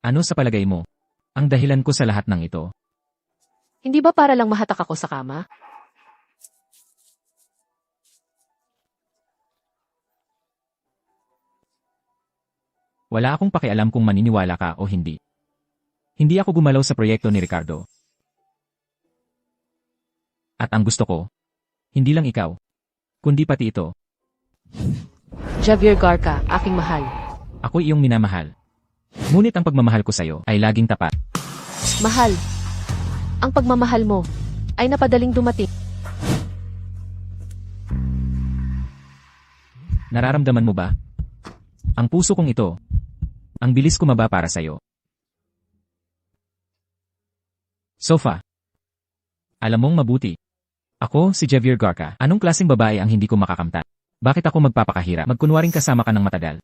Ano sa palagay mo ang dahilan ko sa lahat ng ito? Hindi ba para lang mahatak ako sa kama? Wala akong pakialam kung maniniwala ka o hindi. Hindi ako gumalaw sa proyekto ni Ricardo. At ang gusto ko, hindi lang ikaw, kundi pati ito. Javier Garca, aking mahal. Ako'y iyong minamahal. Ngunit ang pagmamahal ko sa'yo ay laging tapat. Mahal. Ang pagmamahal mo ay napadaling dumating. Nararamdaman mo ba? Ang puso kong ito, ang bilis kumaba para sa'yo. Sofa. Alam mong mabuti. Ako, si Javier Garca. Anong klaseng babae ang hindi ko makakamtan? Bakit ako magpapakahirap? Magkunwaring kasama ka ng matagal.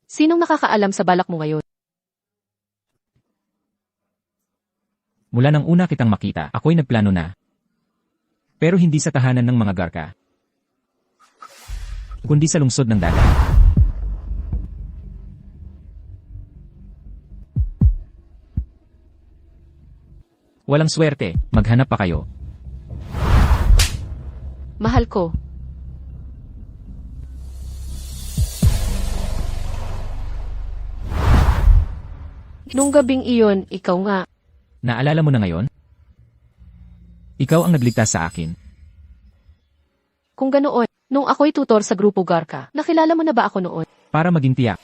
Sinong nakakaalam sa balak mo ngayon? Mula nang una kitang makita, ako'y nagplano na. Pero hindi sa tahanan ng mga Garka, kundi sa lungsod ng dagat. Walang swerte, maghanap pa kayo. Mahal ko. Nung gabing iyon, ikaw nga. Naalala mo na ngayon? Ikaw ang nagligtas sa akin. Kung ganoon, nung ako'y tutor sa Grupo Garka, nakilala mo na ba ako noon? Para maging tiyak.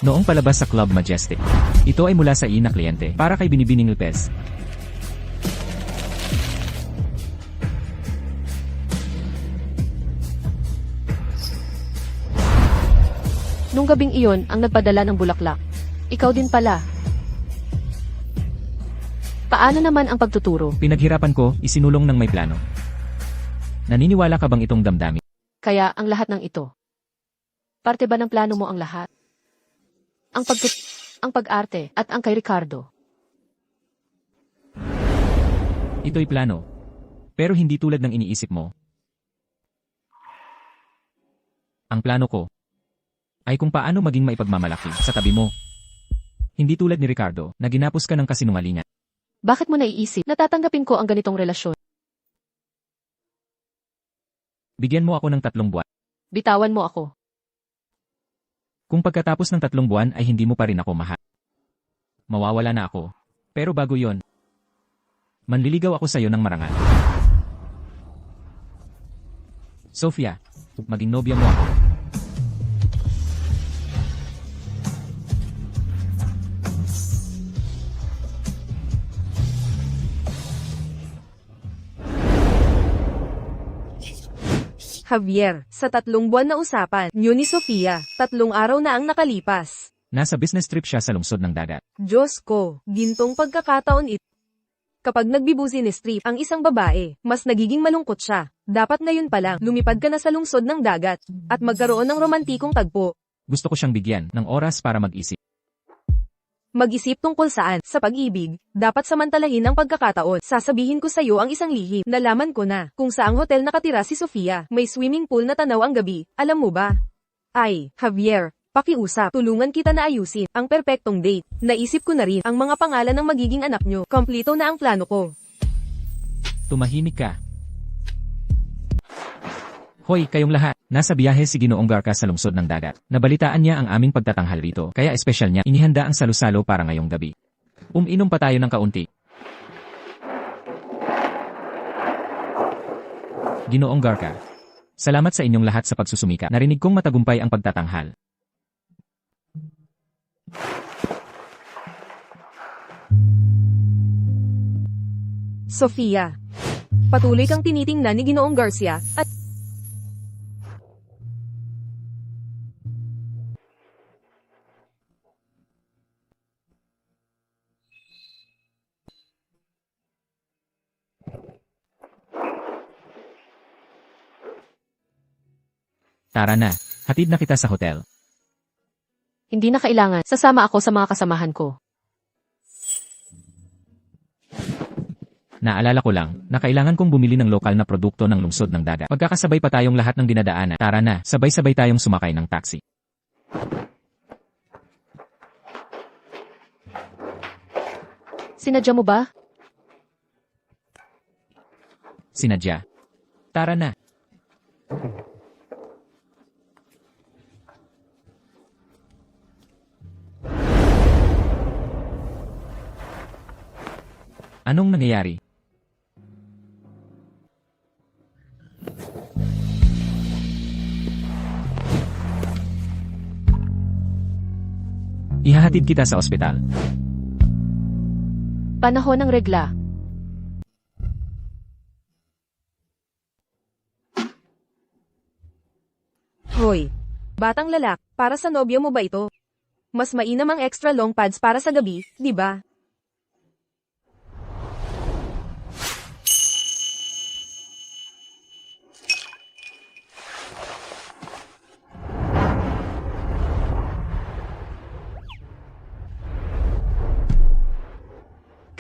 Noong palabas sa Club Majestic. Ito ay mula sa ina kliyente, para kay Binibining Lopez. Nung gabing iyon, ang nagpadala ng bulaklak. Ikaw din pala. Paano naman ang pagtuturo? Pinaghirapan ko, isinulong ng may plano. Naniniwala ka bang itong damdamin? Kaya ang lahat ng ito. Parte ba ng plano mo ang lahat? Ang pag-arte at ang kay Ricardo. Ito'y plano. Pero hindi tulad ng iniisip mo. Ang plano ko ay kung paano maging maipagmamalaki sa tabi mo. Hindi tulad ni Ricardo na ginapos ka ng kasinungalingan. Bakit mo naiisip? Natatanggapin ko ang ganitong relasyon. Bigyan mo ako ng 3 buwan. Bitawan mo ako. Kung pagkatapos ng 3 buwan ay hindi mo pa rin ako mahal, mawawala na ako. Pero bago yon, manliligaw ako sa iyo ng marangal. Sofia, maging nobya mo ako. Javier, sa 3 buwan na usapan, niyo ni Sofia, 3 araw na ang nakalipas. Nasa business trip siya sa lungsod ng dagat. Diyos ko, gintong pagkakataon ito. Kapag nagbibusiness trip ang isang babae, mas nagiging malungkot siya. Dapat ngayon pa lang, lumipad ka na sa lungsod ng dagat, at magkaroon ng romantikong tagpo. Gusto ko siyang bigyan ng oras para mag-isip. Mag-isip tungkol saan, sa pag-ibig, dapat samantalahin ang pagkakataon. Sasabihin ko sa iyo ang isang lihim. Nalaman ko na, kung saang hotel nakatira si Sofia, may swimming pool na tanaw ang gabi. Alam mo ba? Ay, Javier, pakiusap, tulungan kita na ayusin ang perpektong date. Naisip ko na rin ang mga pangalan ng magiging anak nyo. Kompleto na ang plano ko. Tumahimik ka. Hoy, kayong lahat, nasa biyahe si Ginoong Garka sa lungsod ng dagat. Nabalitaan niya ang aming pagtatanghal rito, kaya espesyal niya inihanda ang salusalo para ngayong gabi. Uminom pa tayo ng kaunti. Ginoong Garka, salamat sa inyong lahat sa pagsusumika. Narinig kong matagumpay ang pagtatanghal. Sofia. Patuloy kang tinitingnan ni Ginoong Garcia, at Tara na, hatid na kita sa hotel. Hindi na kailangan. Sasama ako sa mga kasamahan ko. Naalala ko lang, na kailangan kong bumili ng lokal na produkto ng lungsod ng dagat. Pagkakasabay pa tayong lahat ng dinadaanan. Tara na, sabay-sabay tayong sumakay ng taxi. Sinadya mo ba? Sinadya. Tara na. Anong nangyayari? Ihahatid kita sa ospital. Panahon ng regla. hoy, batang lalak, para sa nobya mo ba ito? Mas mainam ang extra long pads para sa gabi, di ba?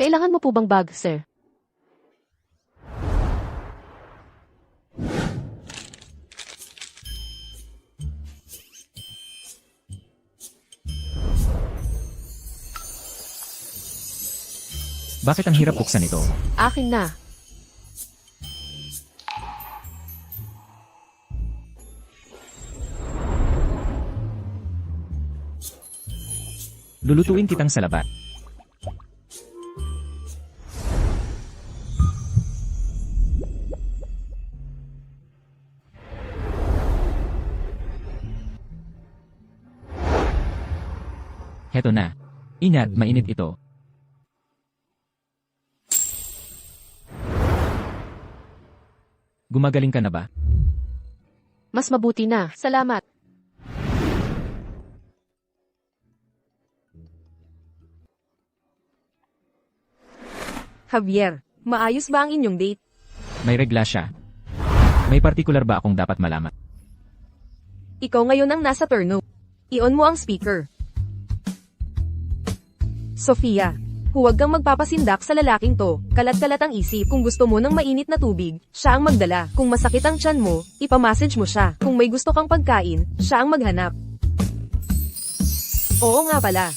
Kailangan mo po bang bag, sir? Bakit ang hirap buksan ito? Akin na. Lulutuin kitang salabat. Heto na. Ingat, mainit ito. Gumagaling ka na ba? Mas mabuti na. Salamat. Javier, maayos ba ang inyong date? May regla siya. May partikular ba akong dapat malaman? Ikaw ngayon ang nasa turno. I-on mo ang speaker. Sofia, huwag kang magpapasindak sa lalaking to. Kalat-kalat ang isip. Kung gusto mo ng mainit na tubig, siya ang magdala. Kung masakit ang tiyan mo, ipamassage mo siya. Kung may gusto kang pagkain, siya ang maghanap. Oo nga pala.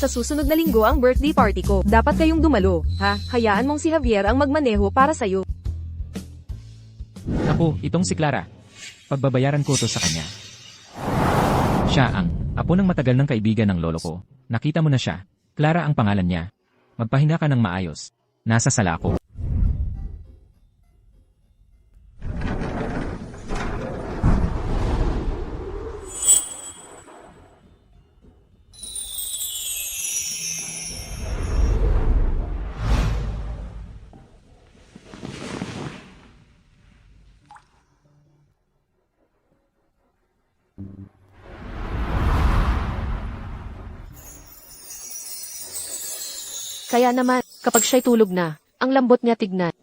Sa susunod na linggo ang birthday party ko. Dapat kayong dumalo, ha? Hayaan mong si Javier ang magmaneho para sa'yo. Ako, itong si Clara. Pagbabayaran ko to sa kanya. Siya ang apo ng matagal ng kaibigan ng lolo ko. Nakita mo na siya. Clara ang pangalan niya. Magpahinga ka ng maayos. Nasa sala ko. Kaya naman, kapag siya'y tulog na, ang lambot niya tignan.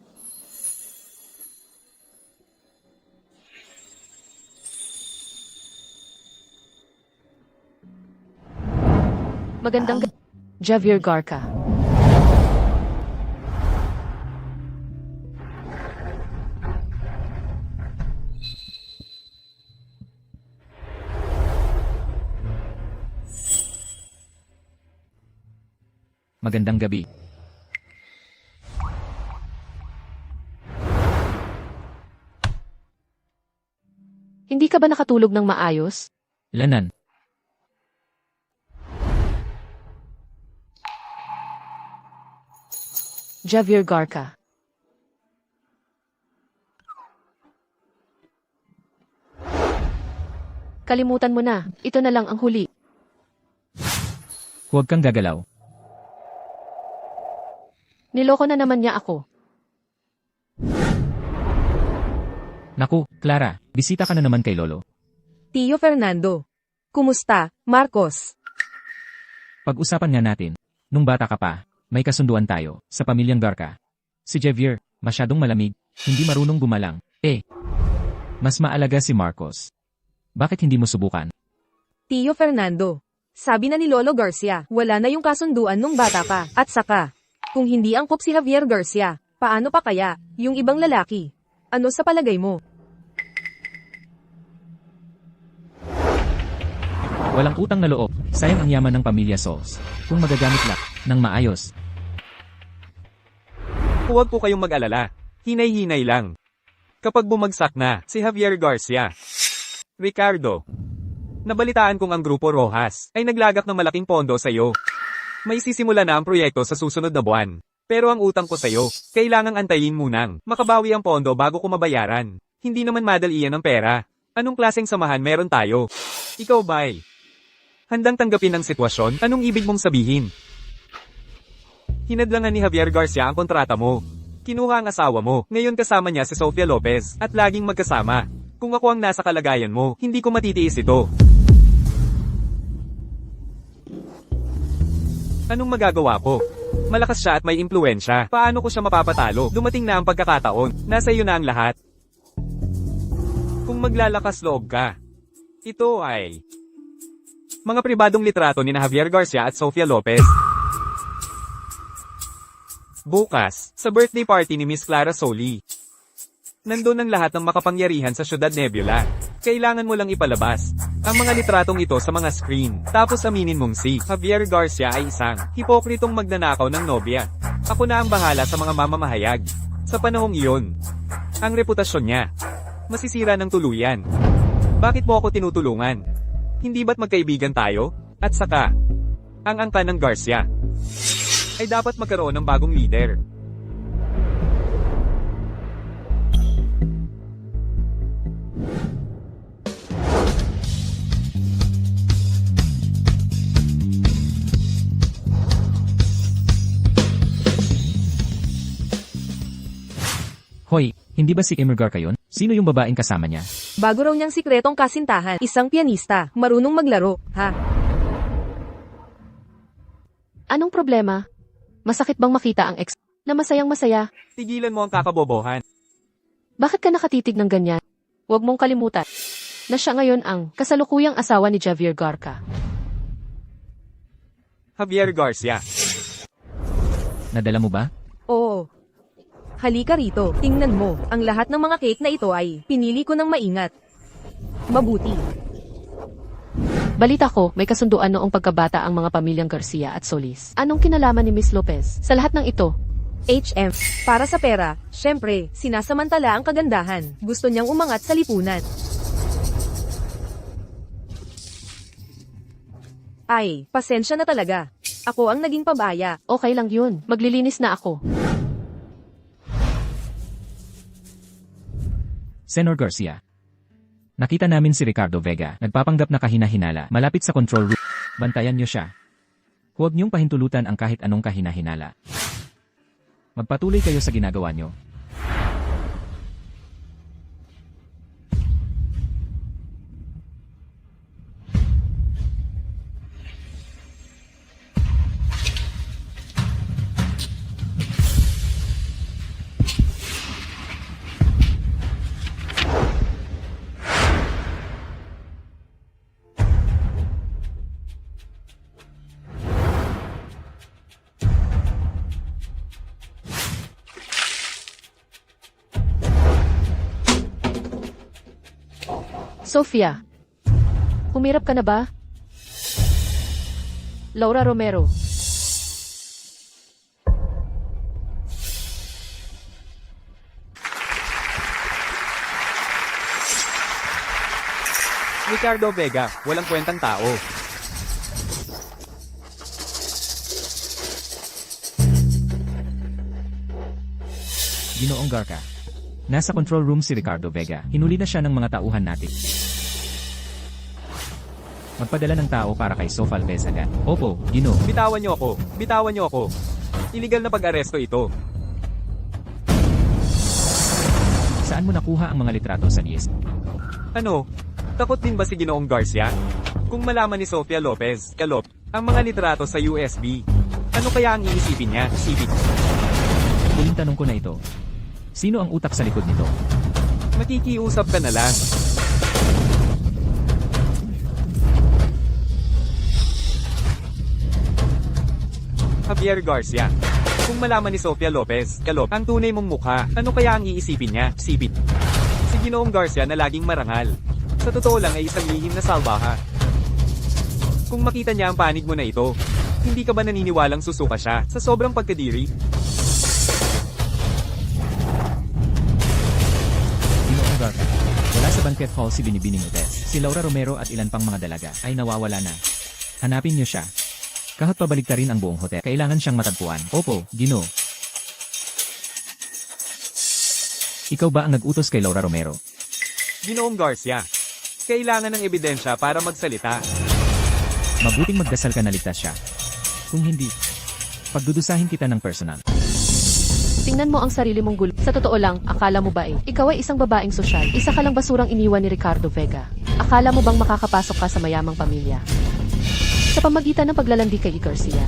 Magandang Javier Garca. Magandang gabi. Hindi ka ba nakatulog ng maayos? Lanan. Javier Garca. Kalimutan mo na, ito na lang ang huli. Huwag kang gagalaw. Niloko na naman niya ako. Naku, Clara, bisita ka na naman kay Lolo. Tio Fernando. Kumusta, Marcos? Pag-usapan nga natin. Nung bata ka pa, may kasunduan tayo, sa pamilyang Garca. Si Javier, masyadong malamig, hindi marunong gumalang. Mas maalaga si Marcos. Bakit hindi mo subukan? Tio Fernando. Sabi na ni Lolo Garcia, wala na yung kasunduan nung bata pa. At saka, kung hindi angkop si Javier Garcia, paano pa kaya, yung ibang lalaki? Ano sa palagay mo? Walang utang na loob, sayang ang yaman ng pamilya Sols. Kung magagamit lang, ng maayos. Huwag po kayong mag-alala. Hinay-hinay lang. Kapag bumagsak na, si Javier Garcia. Ricardo. Nabalitaan kong ang Grupo Rojas ay naglagak ng malaking pondo sa iyo. May sisimula na ang proyekto sa susunod na buwan. Pero ang utang ko sa iyo, kailangang antayin munang makabawi ang pondo bago ko mabayaran. Hindi naman madalian ang pera. Anong klaseng samahan meron tayo? Ikaw ba'y handang tanggapin ang sitwasyon? Anong ibig mong sabihin? Hinadlangan ni Javier Garcia ang kontrata mo. Kinuha ang asawa mo, ngayon kasama niya si Sofia Lopez, at laging magkasama. Kung ako ang nasa kalagayan mo, hindi ko matitiis ito. Anong magagawa ko? Malakas siya at may impluensya. Paano ko siya mapapatalo? Dumating na ang pagkakataon. Nasa iyo na ang lahat. Kung maglalakas loob ka. Ito ay mga pribadong litrato ni Javier Garcia at Sofia Lopez. Bukas, sa birthday party ni Miss Clara Soli. Nandun ang lahat ng makapangyarihan sa Syudad Nebula. Kailangan mo lang ipalabas ang mga litratong ito sa mga screen. Tapos aminin mong si Javier Garcia ay isang hipokritong magnanakaw ng nobya. Ako na ang bahala sa mga mamamahayag. Sa panahong iyon, ang reputasyon niya masisira ng tuluyan. Bakit mo ako tinutulungan? Hindi ba't magkaibigan tayo? At saka, ang angka ng Garcia ay dapat magkaroon ng bagong leader. Hoy, hindi ba si Emergar kayon? Sino yung babaeng kasama niya? Bago raw niyang sikretong kasintahan, isang pianista, marunong maglaro, ha? Anong problema? Masakit bang makita ang ex na masayang masaya? Tigilan mo ang kakabobohan. Bakit ka nakatitig ng ganyan? Huwag mong kalimutan na siya ngayon ang kasalukuyang asawa ni Javier Garca. Javier Garcia. Nadala mo ba? Oo. Halika rito, tingnan mo, ang lahat ng mga cake na ito ay pinili ko ng maingat. Mabuti. Balita ko, may kasunduan noong pagkabata ang mga pamilyang Garcia at Solis. Anong kinalaman ni Miss Lopez sa lahat ng ito? HM, para sa pera, syempre, sinasamantala ang kagandahan. Gusto niyang umangat sa lipunan. Ay, pasensya na talaga. Ako ang naging pabaya. Okay lang yun, maglilinis na ako. Senor Garcia. Nakita namin si Ricardo Vega, nagpapanggap na kahinahinala, malapit sa control room. Bantayan niyo siya. Huwag niyong pahintulutan ang kahit anong kahinahinala. Magpatuloy kayo sa ginagawa niyo. Sofia, humirap ka na ba? Laura Romero. Ricardo Vega, walang kwentang tao. Ginoong Garca. Nasa control room si Ricardo Vega. Hinuli na siya ng mga tauhan natin. Magpadala ng tao para kay Sofa Alves agad. Opo, Ginoo. Bitawan niyo ako. Bitawan niyo ako. Illegal na pag-aresto ito. Saan mo nakuha ang mga litrato sa list? Ano? Takot din ba si Ginoong Garcia? Kung malaman ni Sofia Lopez, Calop, ang mga litrato sa USB, ano kaya ang iisipin niya? Isipin. Huling tanong ko na ito. Sino ang utak sa likod nito? Makikiusap ka na lang. Javier Garcia. Kung malaman ni Sofia Lopez, Calop, ang tunay mong mukha, ano kaya ang iisipin niya? Sipit. Si Ginoong Garcia na laging marangal. Sa totoo lang ay isang lihim na salbaha. Kung makita niya ang panig mo na ito, hindi ka ba naniniwalang susuka siya sa sobrang pagkadiri? Ginoong Garca. Wala sa banquet hall si Binibining Utes. Si Laura Romero at ilan pang mga dalaga ay nawawala na. Hanapin niyo siya. Kahit pabaliktarin ang buong hotel, kailangan siyang matagpuan. Opo, Ginoo. Ikaw ba ang nag-utos kay Laura Romero? Ginoong Garcia. Kailangan ng ebidensya para magsalita. Mabuting magdasal ka na ligtas siya. Kung hindi, pagdudusahin kita ng personal. Tingnan mo ang sarili mong gulo. Sa totoo lang, akala mo ba ikaw ay isang babaeng sosyal? Isa ka lang basurang iniwan ni Ricardo Vega. Akala mo bang makakapasok ka sa mayamang pamilya? Sa pamagitan ng paglalandi kay Garcia.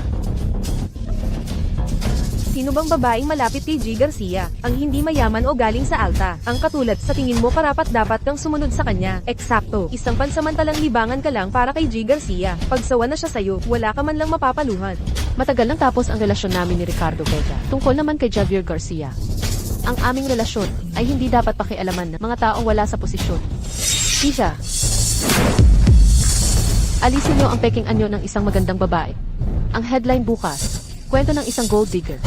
Sino bang babaeng malapit kay G. Garcia, ang hindi mayaman o galing sa alta? Ang katulad sa tingin mo karapat-dapat kang sumunod sa kanya. Eksakto, isang pansamantalang libangan ka lang para kay G. Garcia. Pagsawa na siya sa'yo, wala ka man lang mapapaluhan. Matagal nang tapos ang relasyon namin ni Ricardo Vega. Tungkol naman kay Javier Garcia. Ang aming relasyon ay hindi dapat pakialaman ng mga taong wala sa posisyon. Isa. Alisin niyo ang peking anyo ng isang magandang babae. Ang headline bukas, kwento ng isang gold digger.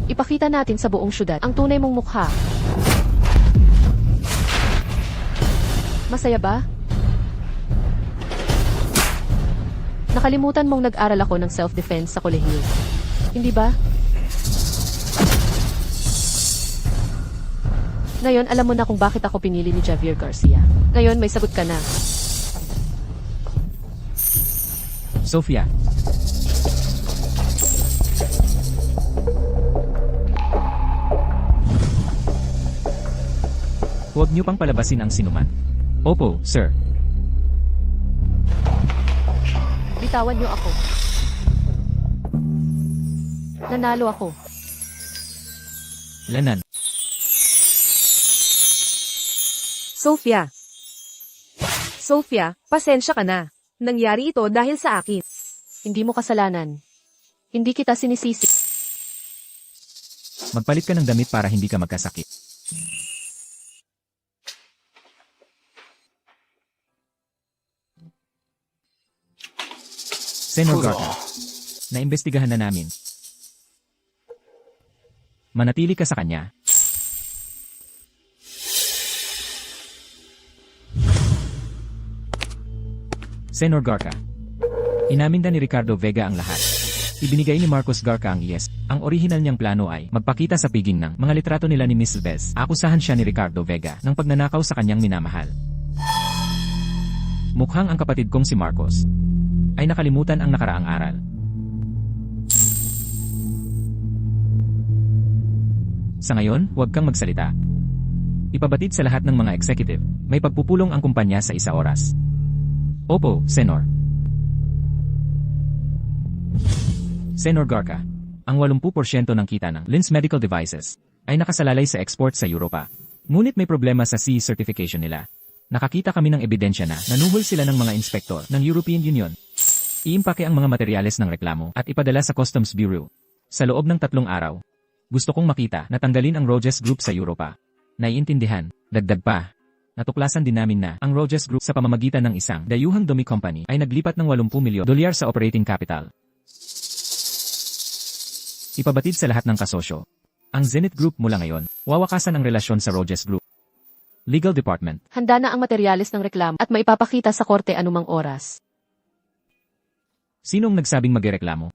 Ipakita natin sa buong syudad ang tunay mong mukha. Masaya ba? Nakalimutan mong nag-aral ako ng self-defense sa kolehiyo. Hindi ba? Ngayon alam mo na kung bakit ako pinili ni Javier Garcia. Ngayon may sagot ka na. Sofia. Huwag niyo pang palabasin ang sinuman. Opo, sir. Bitawan niyo ako. Nanalo ako. Lanan. Sophia, pasensya ka na. Nangyari ito dahil sa akin. Hindi mo kasalanan. Hindi kita sinisisi. Magpalit ka ng damit para hindi ka magkasakit. Senor Garca, naimbestigahan na namin. Manatili ka sa kanya. Senor Garca, inamin na ni Ricardo Vega ang lahat. Ibinigay ni Marcos Garca ang yes. Ang original niyang plano ay magpakita sa piging ng mga litrato nila ni Miss Bez. Akusahan siya ni Ricardo Vega ng pagnanakaw sa kanyang minamahal. Mukhang ang kapatid kong si Marcos ay nakalimutan ang nakaraang aral. Sa ngayon, huwag kang magsalita. Ipabatid sa lahat ng mga executive, may pagpupulong ang kumpanya sa 1 oras. Opo, Senor. Senor Garca, ang 80% ng kita ng Lens Medical Devices ay nakasalalay sa export sa Europa. Ngunit may problema sa CE certification nila. Nakakita kami ng ebidensya na nanuhol sila ng mga inspektor ng European Union. Iimpake ang mga materyales ng reklamo at ipadala sa Customs Bureau. Sa loob ng 3 araw. Gusto kong makita na tanggalin ang Roges Group sa Europa. Naiintindihan, dagdag pa. Natuklasan din namin na ang Roges Group sa pamamagitan ng isang dayuhang dumi company ay naglipat ng $80 milyon sa operating capital. Ipabatid sa lahat ng kasosyo. Ang Zenith Group mula ngayon, wawakasan ang relasyon sa Roges Group. Legal Department. Handa na ang materyales ng reklamo at maipapakita sa korte anumang oras. Sinong nagsabing magreklamo?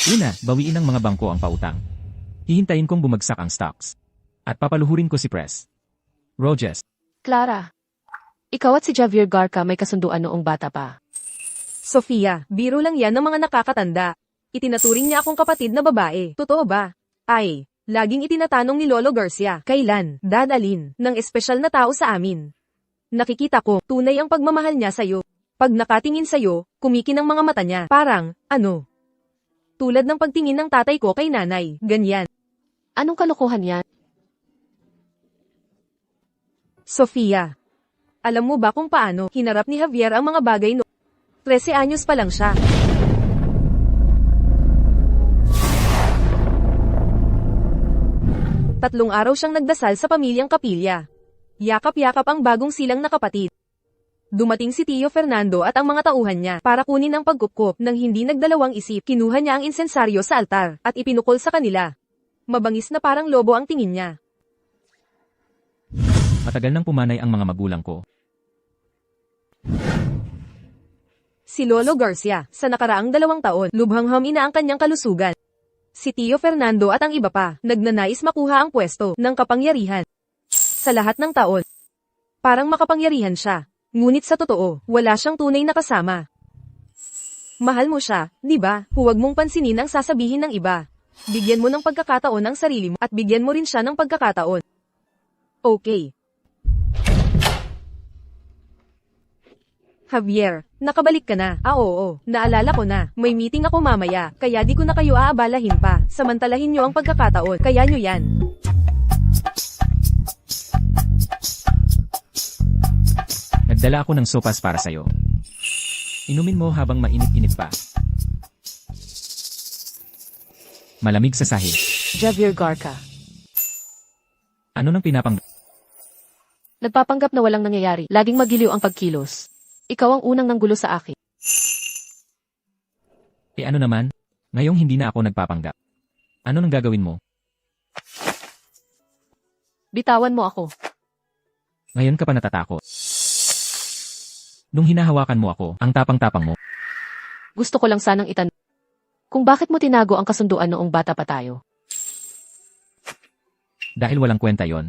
Una, bawiin ng mga bangko ang pautang. Hihintayin kong bumagsak ang stocks. At papaluhurin ko si Press. Roges. Clara, ikaw at si Javier Garca may kasunduan noong bata pa. Sofia, biro lang yan ng mga nakakatanda. Itinaturing niya akong kapatid na babae. Totoo ba? Ay, laging itinatanong ni Lolo Garcia, kailan, dadalin, ng espesyal na tao sa amin. Nakikita ko, tunay ang pagmamahal niya sa'yo. Pag nakatingin sa'yo, kumikin ang mga mata niya. Parang, ano? Tulad ng pagtingin ng tatay ko kay nanay, ganyan. Anong kalokohan yan? Sofia, alam mo ba kung paano hinarap ni Javier ang mga bagay no? 13 anyos pa lang siya. Tatlong araw siyang nagdasal sa pamilyang kapilya. Yakap-yakap ang bagong silang na kapatid. Dumating si Tio Fernando at ang mga tauhan niya para kunin ang pagkupkop nang hindi nagdalawang isip. Kinuha niya ang insensaryo sa altar at ipinukol sa kanila. Mabangis na parang lobo ang tingin niya. Matagal nang pumanay ang mga magulang ko. Si Lolo Garcia, sa nakaraang 2 taon, lubhangham ina ang kanyang kalusugan. Si Tio Fernando at ang iba pa, nagnanais makuha ang pwesto ng kapangyarihan. Sa lahat ng taon, parang makapangyarihan siya. Ngunit sa totoo, wala siyang tunay na kasama. Mahal mo siya, di ba? Huwag mong pansinin ang sasabihin ng iba. Bigyan mo ng pagkakataon ang sarili mo at bigyan mo rin siya ng pagkakataon. Okay. Javier, Nakabalik ka na. Oo. Naalala ko na. May meeting ako mamaya, kaya di ko na kayo aabalahin pa. Samantalahin nyo ang pagkakataon, kaya nyo yan. Nagdala ako ng sopas para sa'yo. Inumin mo habang mainit-init pa. Malamig sa sahig. Javier Garca. Ano nang Nagpapanggap na walang nangyayari. Laging magiliw ang pagkilos. Ikaw ang unang nanggulo sa akin. ano naman? Ngayong hindi na ako nagpapanggap. Ano nang gagawin mo? Bitawan mo ako. Ngayon ka pa natatakot. Nung hinahawakan mo ako, ang tapang-tapang mo. Gusto ko lang sanang itanong kung bakit mo tinago ang kasunduan noong bata pa tayo. Dahil walang kwenta yon.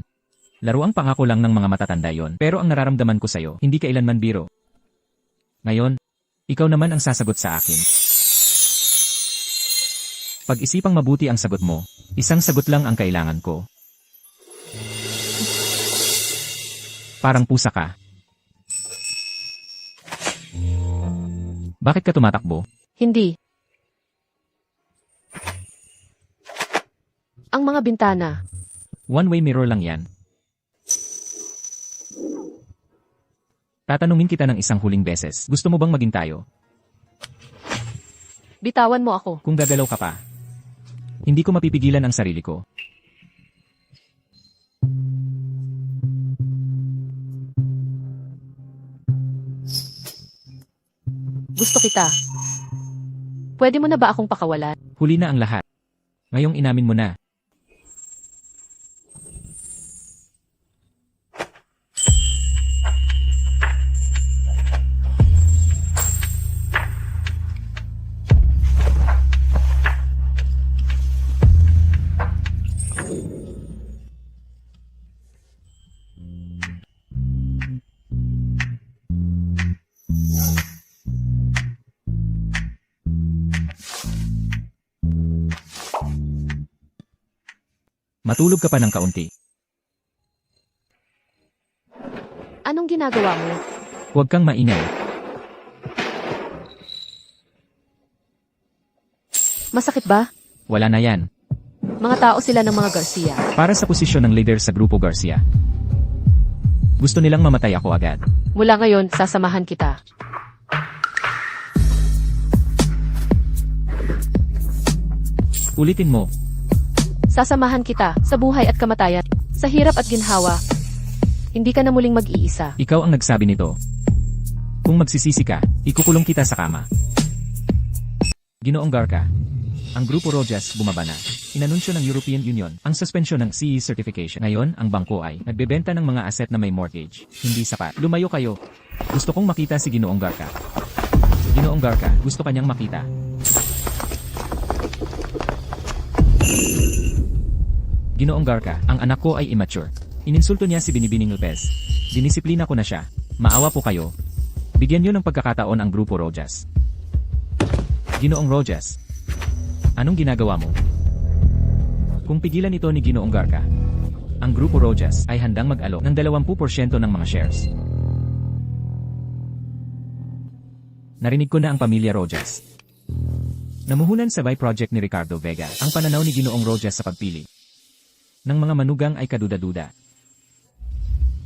Laruang pangako lang ng mga matatanda yon. Pero ang nararamdaman ko sa'yo, hindi kailanman biro. Ngayon, ikaw naman ang sasagot sa akin. Pag-isipang mabuti ang sagot mo, isang sagot lang ang kailangan ko. Parang pusa ka. Bakit ka tumatakbo? Hindi. Ang mga bintana. One-way mirror lang yan. Tatanungin kita ng isang huling beses. Gusto mo bang maging tayo? Bitawan mo ako. Kung gagalaw ka pa, hindi ko mapipigilan ang sarili ko. Gusto kita. Pwede mo na ba akong pakawalan? Huli na ang lahat. Ngayong inamin mo na. Matulog ka pa ng kaunti. Anong ginagawa mo? Huwag kang maingay. Masakit ba? Wala na yan. Mga tao sila ng mga Garcia. Para sa posisyon ng leader sa Grupo Garcia. Gusto nilang mamatay ako agad. Mula ngayon, sasamahan kita. Ulitin mo. Sasamahan kita sa buhay at kamatayan, sa hirap at ginhawa. Hindi ka na muling mag-iisa. Ikaw ang nagsabi nito. Kung magsisisi ka, ikukulong kita sa kama. Ginoong Garca. Ang Grupo Rojas bumaba na. Inanunsyo ng European Union ang suspensyon ng CE certification. Ngayon, ang bangko ay nagbebenta ng mga asset na may mortgage. Hindi sapat. Lumayo kayo. Gusto kong makita si Ginoong Garca. Ginoong Garca, gusto kanyang makita. Ginoong Garca, ang anak ko ay immature. Ininsulto niya si Binibining Lopez. Dinisiplina ko na siya. Maawa po kayo. Bigyan niyo ng pagkakataon ang Grupo Rojas. Ginoong Rojas, anong ginagawa mo? Kung pigilan ito ni Ginoong Garca, ang Grupo Rojas ay handang mag-alok ng 20% ng mga shares. Narinig ko na ang pamilya Rojas. Namuhunan sa by-project ni Ricardo Vega ang pananaw ni Ginoong Rojas sa pagpili ng mga manugang ay kaduda-duda.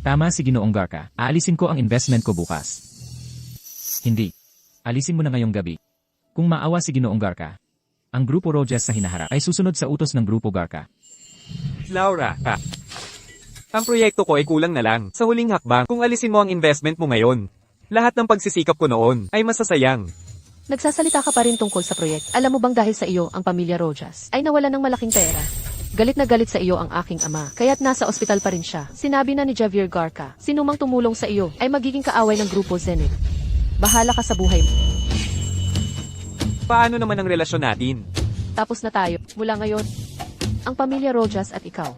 Tama si Ginoong Garca, aalisin ko ang investment ko bukas. Hindi. Alisin mo na ngayong gabi. Kung maawa si Ginoong Garca, ang Grupo Rojas sa hinaharap ay susunod sa utos ng Grupo Garca. Laura, ang proyekto ko ay kulang na lang. Sa huling hakbang, kung alisin mo ang investment mo ngayon, lahat ng pagsisikap ko noon ay masasayang. Nagsasalita ka pa rin tungkol sa proyekto. Alam mo bang dahil sa iyo, ang pamilya Rojas ay nawalan ng malaking pera? Galit na galit sa iyo ang aking ama, kaya't nasa ospital pa rin siya. Sinabi na ni Javier Garca, sinumang tumulong sa iyo ay magiging kaaway ng Grupo Zenith. Bahala ka sa buhay mo. Paano naman ang relasyon natin? Tapos na tayo. Mula ngayon, ang pamilya Rojas at ikaw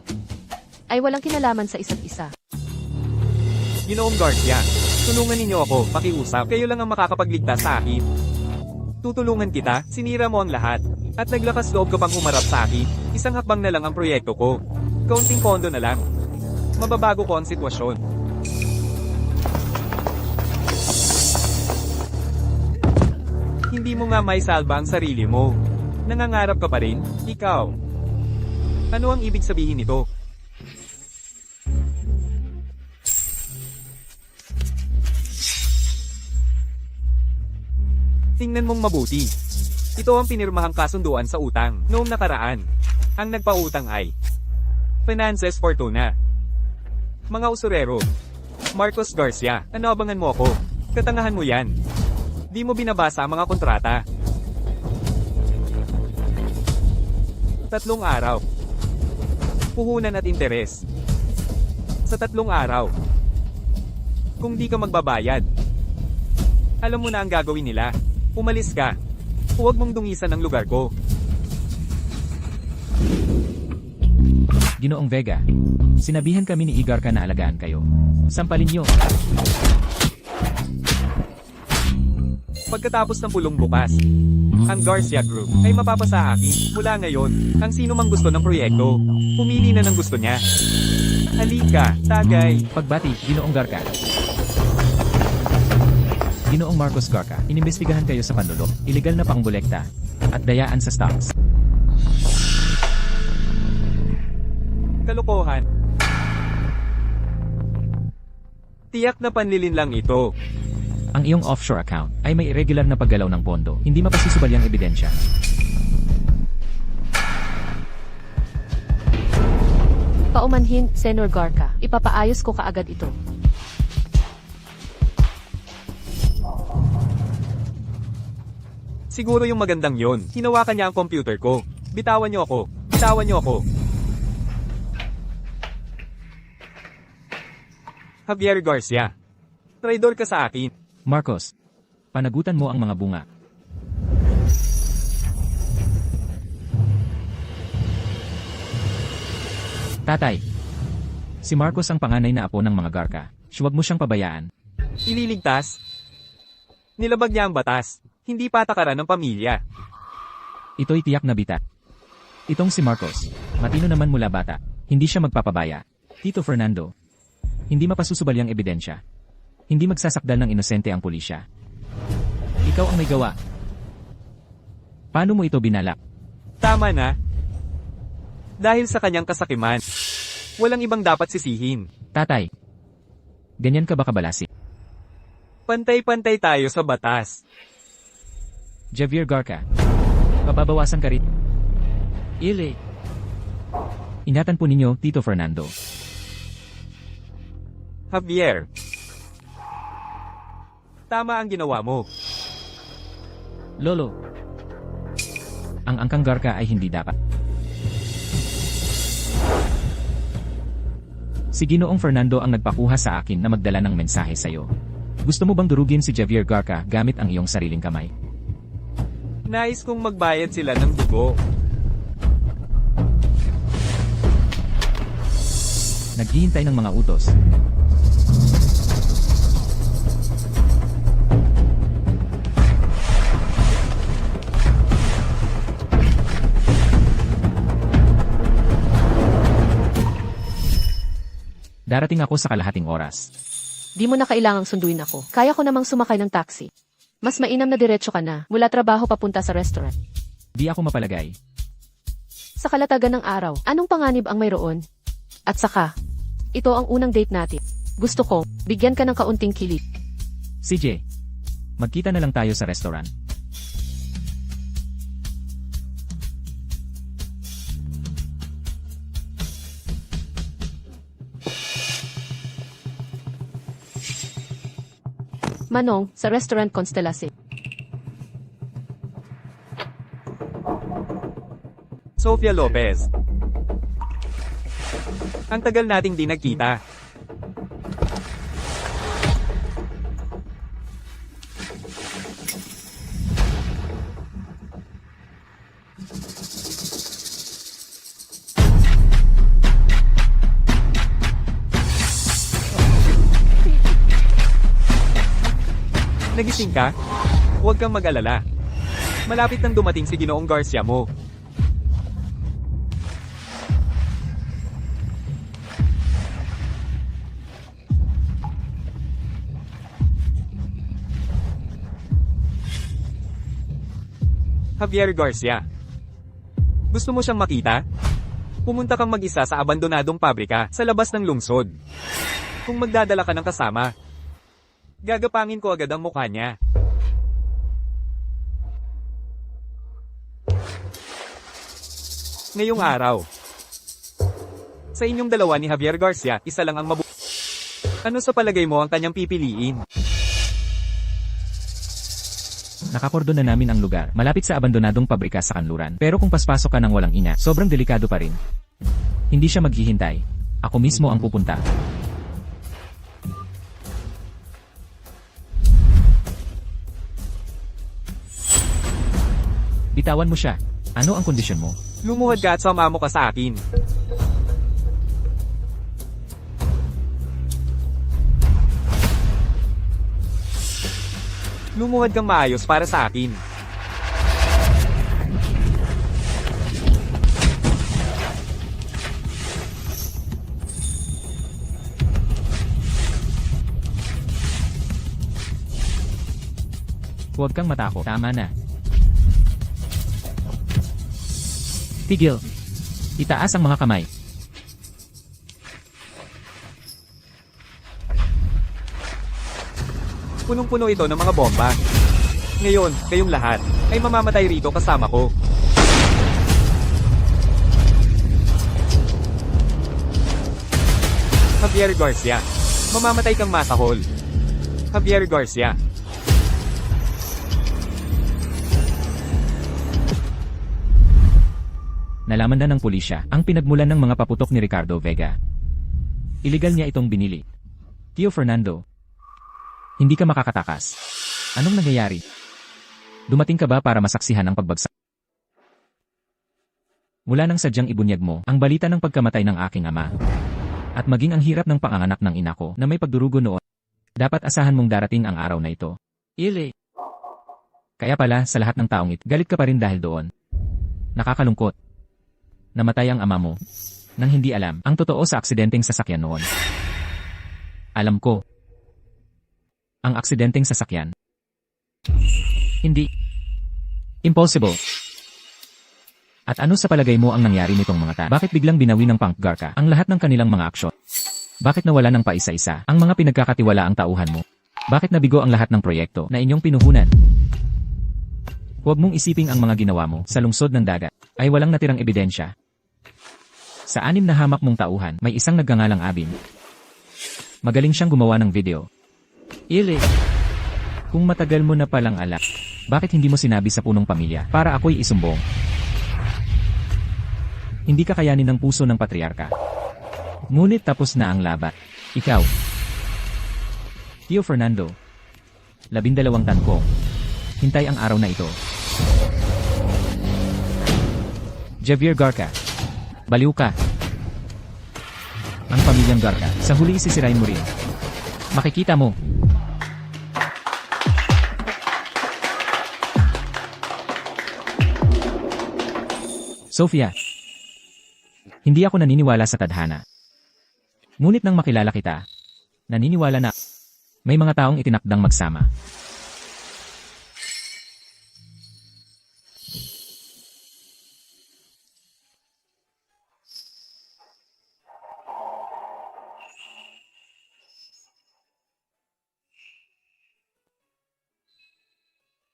ay walang kinalaman sa isa't isa. Ginoong Garcia, tulungan ninyo ako, pakiusap. Kayo lang ang makakapagligtas sa akin. Tutulungan kita, sinira mo ang lahat. At naglakas loob ka pang humarap sa akin. Isang hakbang na lang ang proyekto ko. Kaunting pondo na lang. Mababago ko ang sitwasyon. Hindi mo nga may salba ang sarili mo. Nangangarap ka pa rin, ikaw. Ano ang ibig sabihin nito? Tingnan mong mabuti. Ito ang pinirmahang kasunduan sa utang noong nakaraan. Ang nagpautang ay Finances Fortuna. Mga usurero. Marcos Garcia, ano abangan mo ako? Katangahan mo yan. Di mo binabasa ang mga kontrata. 3 araw. Puhunan at interes. Sa 3 araw. Kung di ka magbabayad, alam mo na ang gagawin nila. Umalis ka. Huwag mong dungisan ang lugar ko. Ginoong Vega, sinabihan kami ni Igarka na alagaan kayo. Sampalin niyo. Pagkatapos ng pulong bukas, ang Garcia Group ay mapapasa akin. Mula ngayon, ang sino mang gusto ng proyekto, pumili na ng gusto niya. Halika, tagay. Pagbati, Ginoong Garka. Ginoong Marcos Garca, inimbestigahan kayo sa panlulok, ilegal na pangbulekta, at dayaan sa stocks. Kalokohan. Tiyak na panlilin lang ito. Ang iyong offshore account ay may irregular na paggalaw ng pondo, hindi mapasisubalyang ebidensya. Paumanhin, Senor Garca. Ipapaayos ko kaagad ito. Siguro yung magandang yon. Hinawakan niya ang computer ko. Bitawan niyo ako. Bitawan niyo ako. Javier Garcia. Traidor ka sa akin. Marcos, panagutan mo ang mga bunga. Tatay, si Marcos ang panganay na apo ng mga Garca. Huwag mo siyang pabayaan. Ililigtas. Nilabag niya ang batas. Hindi patakaran ng pamilya. Ito'y tiyak na bita. Itong si Marcos, matino naman mula bata. Hindi siya magpapabaya. Tito Fernando, hindi mapasusubalyang ebidensya. Hindi magsasakdal ng inosente ang pulisya. Ikaw ang may gawa. Paano mo ito binalak? Tama na. Dahil sa kanyang kasakiman. Walang ibang dapat sisihin. Tatay, ganyan ka ba kabalasi? Pantay-pantay tayo sa batas. Javier Garca, pababawasan ka rin. Ile. Ingatan po ninyo, Tito Fernando. Javier. Tama ang ginawa mo. Lolo, ang angkang Garca ay hindi dapat. Si Ginoong Fernando ang nagpakuha sa akin na magdala ng mensahe sa'yo. Gusto mo bang durugin si Javier Garca gamit ang iyong sariling kamay? Nais kong magbayad sila ng dugo. Naghihintay ng mga utos. Darating ako sa kalahating oras. Di mo na kailangang sunduin ako. Kaya ko namang sumakay ng taxi. Mas mainam na diretso ka na, mula trabaho papunta sa restaurant. Di ako mapalagay. Sa kalatagan ng araw, anong panganib ang mayroon? At saka, ito ang unang date natin. Gusto ko, bigyan ka ng kaunting kilig. CJ, magkita na lang tayo sa restaurant. Manong, sa restaurant Constellation. Sofia Lopez. Ang tagal nating di nagkita. Nagising ka? Huwag kang mag-alala. Malapit nang dumating si Ginoong Garcia mo. Javier Garcia. Gusto mo siyang makita? Pumunta kang mag-isa sa abandonadong pabrika sa labas ng lungsod. Kung magdadala ka ng kasama, gagapangin ko agad ang mukha niya. Ngayong araw, sa inyong dalawa ni Javier Garcia, isa lang ang Ano sa palagay mo ang kanyang pipiliin? Nakakordon na namin ang lugar, malapit sa abandonadong pabrika sa kanluran. Pero kung paspasok ka ng walang ina, sobrang delikado pa rin. Hindi siya maghihintay. Ako mismo ang pupunta. Bitawan mo siya. Ano ang kondisyon mo? Lumuhod ka at sumamo ka sa akin. Lumuhod kang maayos para sa akin. Huwag kang matakot. Tama na. Tigil. Itaas ang mga kamay. Punong-puno ito ng mga bomba. Ngayon, kayong lahat, ay mamamatay rito kasama ko. Javier Garcia. Mamamatay kang masahol. Javier Garcia. Nalaman na ng pulisya ang pinagmulan ng mga paputok ni Ricardo Vega. Iligal niya itong binili. Tio Fernando, hindi ka makakatakas. Anong nangyayari? Dumating ka ba para masaksihan ang pagbagsak? Mula nang sadyang ibunyag mo ang balita ng pagkamatay ng aking ama. At maging ang hirap ng panganganak ng ina ko na may pagdurugo noon. Dapat asahan mong darating ang araw na ito. Ili. Kaya pala sa lahat ng taong ito, galit ka pa rin dahil doon. Nakakalungkot. Namatay ang ama mo. Nang hindi alam ang totoo sa aksidenteng sasakyan noon. Alam ko. Ang aksidenteng sasakyan. Hindi. Impossible. At ano sa palagay mo ang nangyari nitong mga Bakit biglang binawi ng Punk Garca ang lahat ng kanilang mga aksyon? Bakit nawala ng paisa-isa ang mga pinagkakatiwalaang tauhan mo? Bakit nabigo ang lahat ng proyekto na inyong pinuhunan? Huwag mong isiping ang mga ginawa mo sa lungsod ng dagat ay walang natirang ebidensya. Sa 6 na hamak mong tauhan, may isang nagngangalang Abin. Magaling siyang gumawa ng video. Ili. Kung matagal mo na palang alak, bakit hindi mo sinabi sa punong pamilya para ako'y isumbong? Hindi ka kayanin ng puso ng patriarka. Ngunit tapos na ang laban. Ikaw. Tio Fernando. 12 taon ko. Hintay ang araw na ito. Javier Garca. Baliw ka. Ang pamilyang Garca, sa huli isisirain mo rin. Makikita mo. Sofia. Hindi ako naniniwala sa tadhana. Ngunit nang makilala kita, naniniwala na may mga taong itinakdang magsama.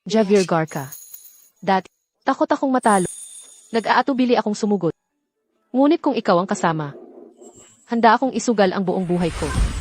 Javier Garca. Dati, takot akong matalo. Nag-aatubili akong sumugot. Ngunit kung ikaw ang kasama, handa akong isugal ang buong buhay ko.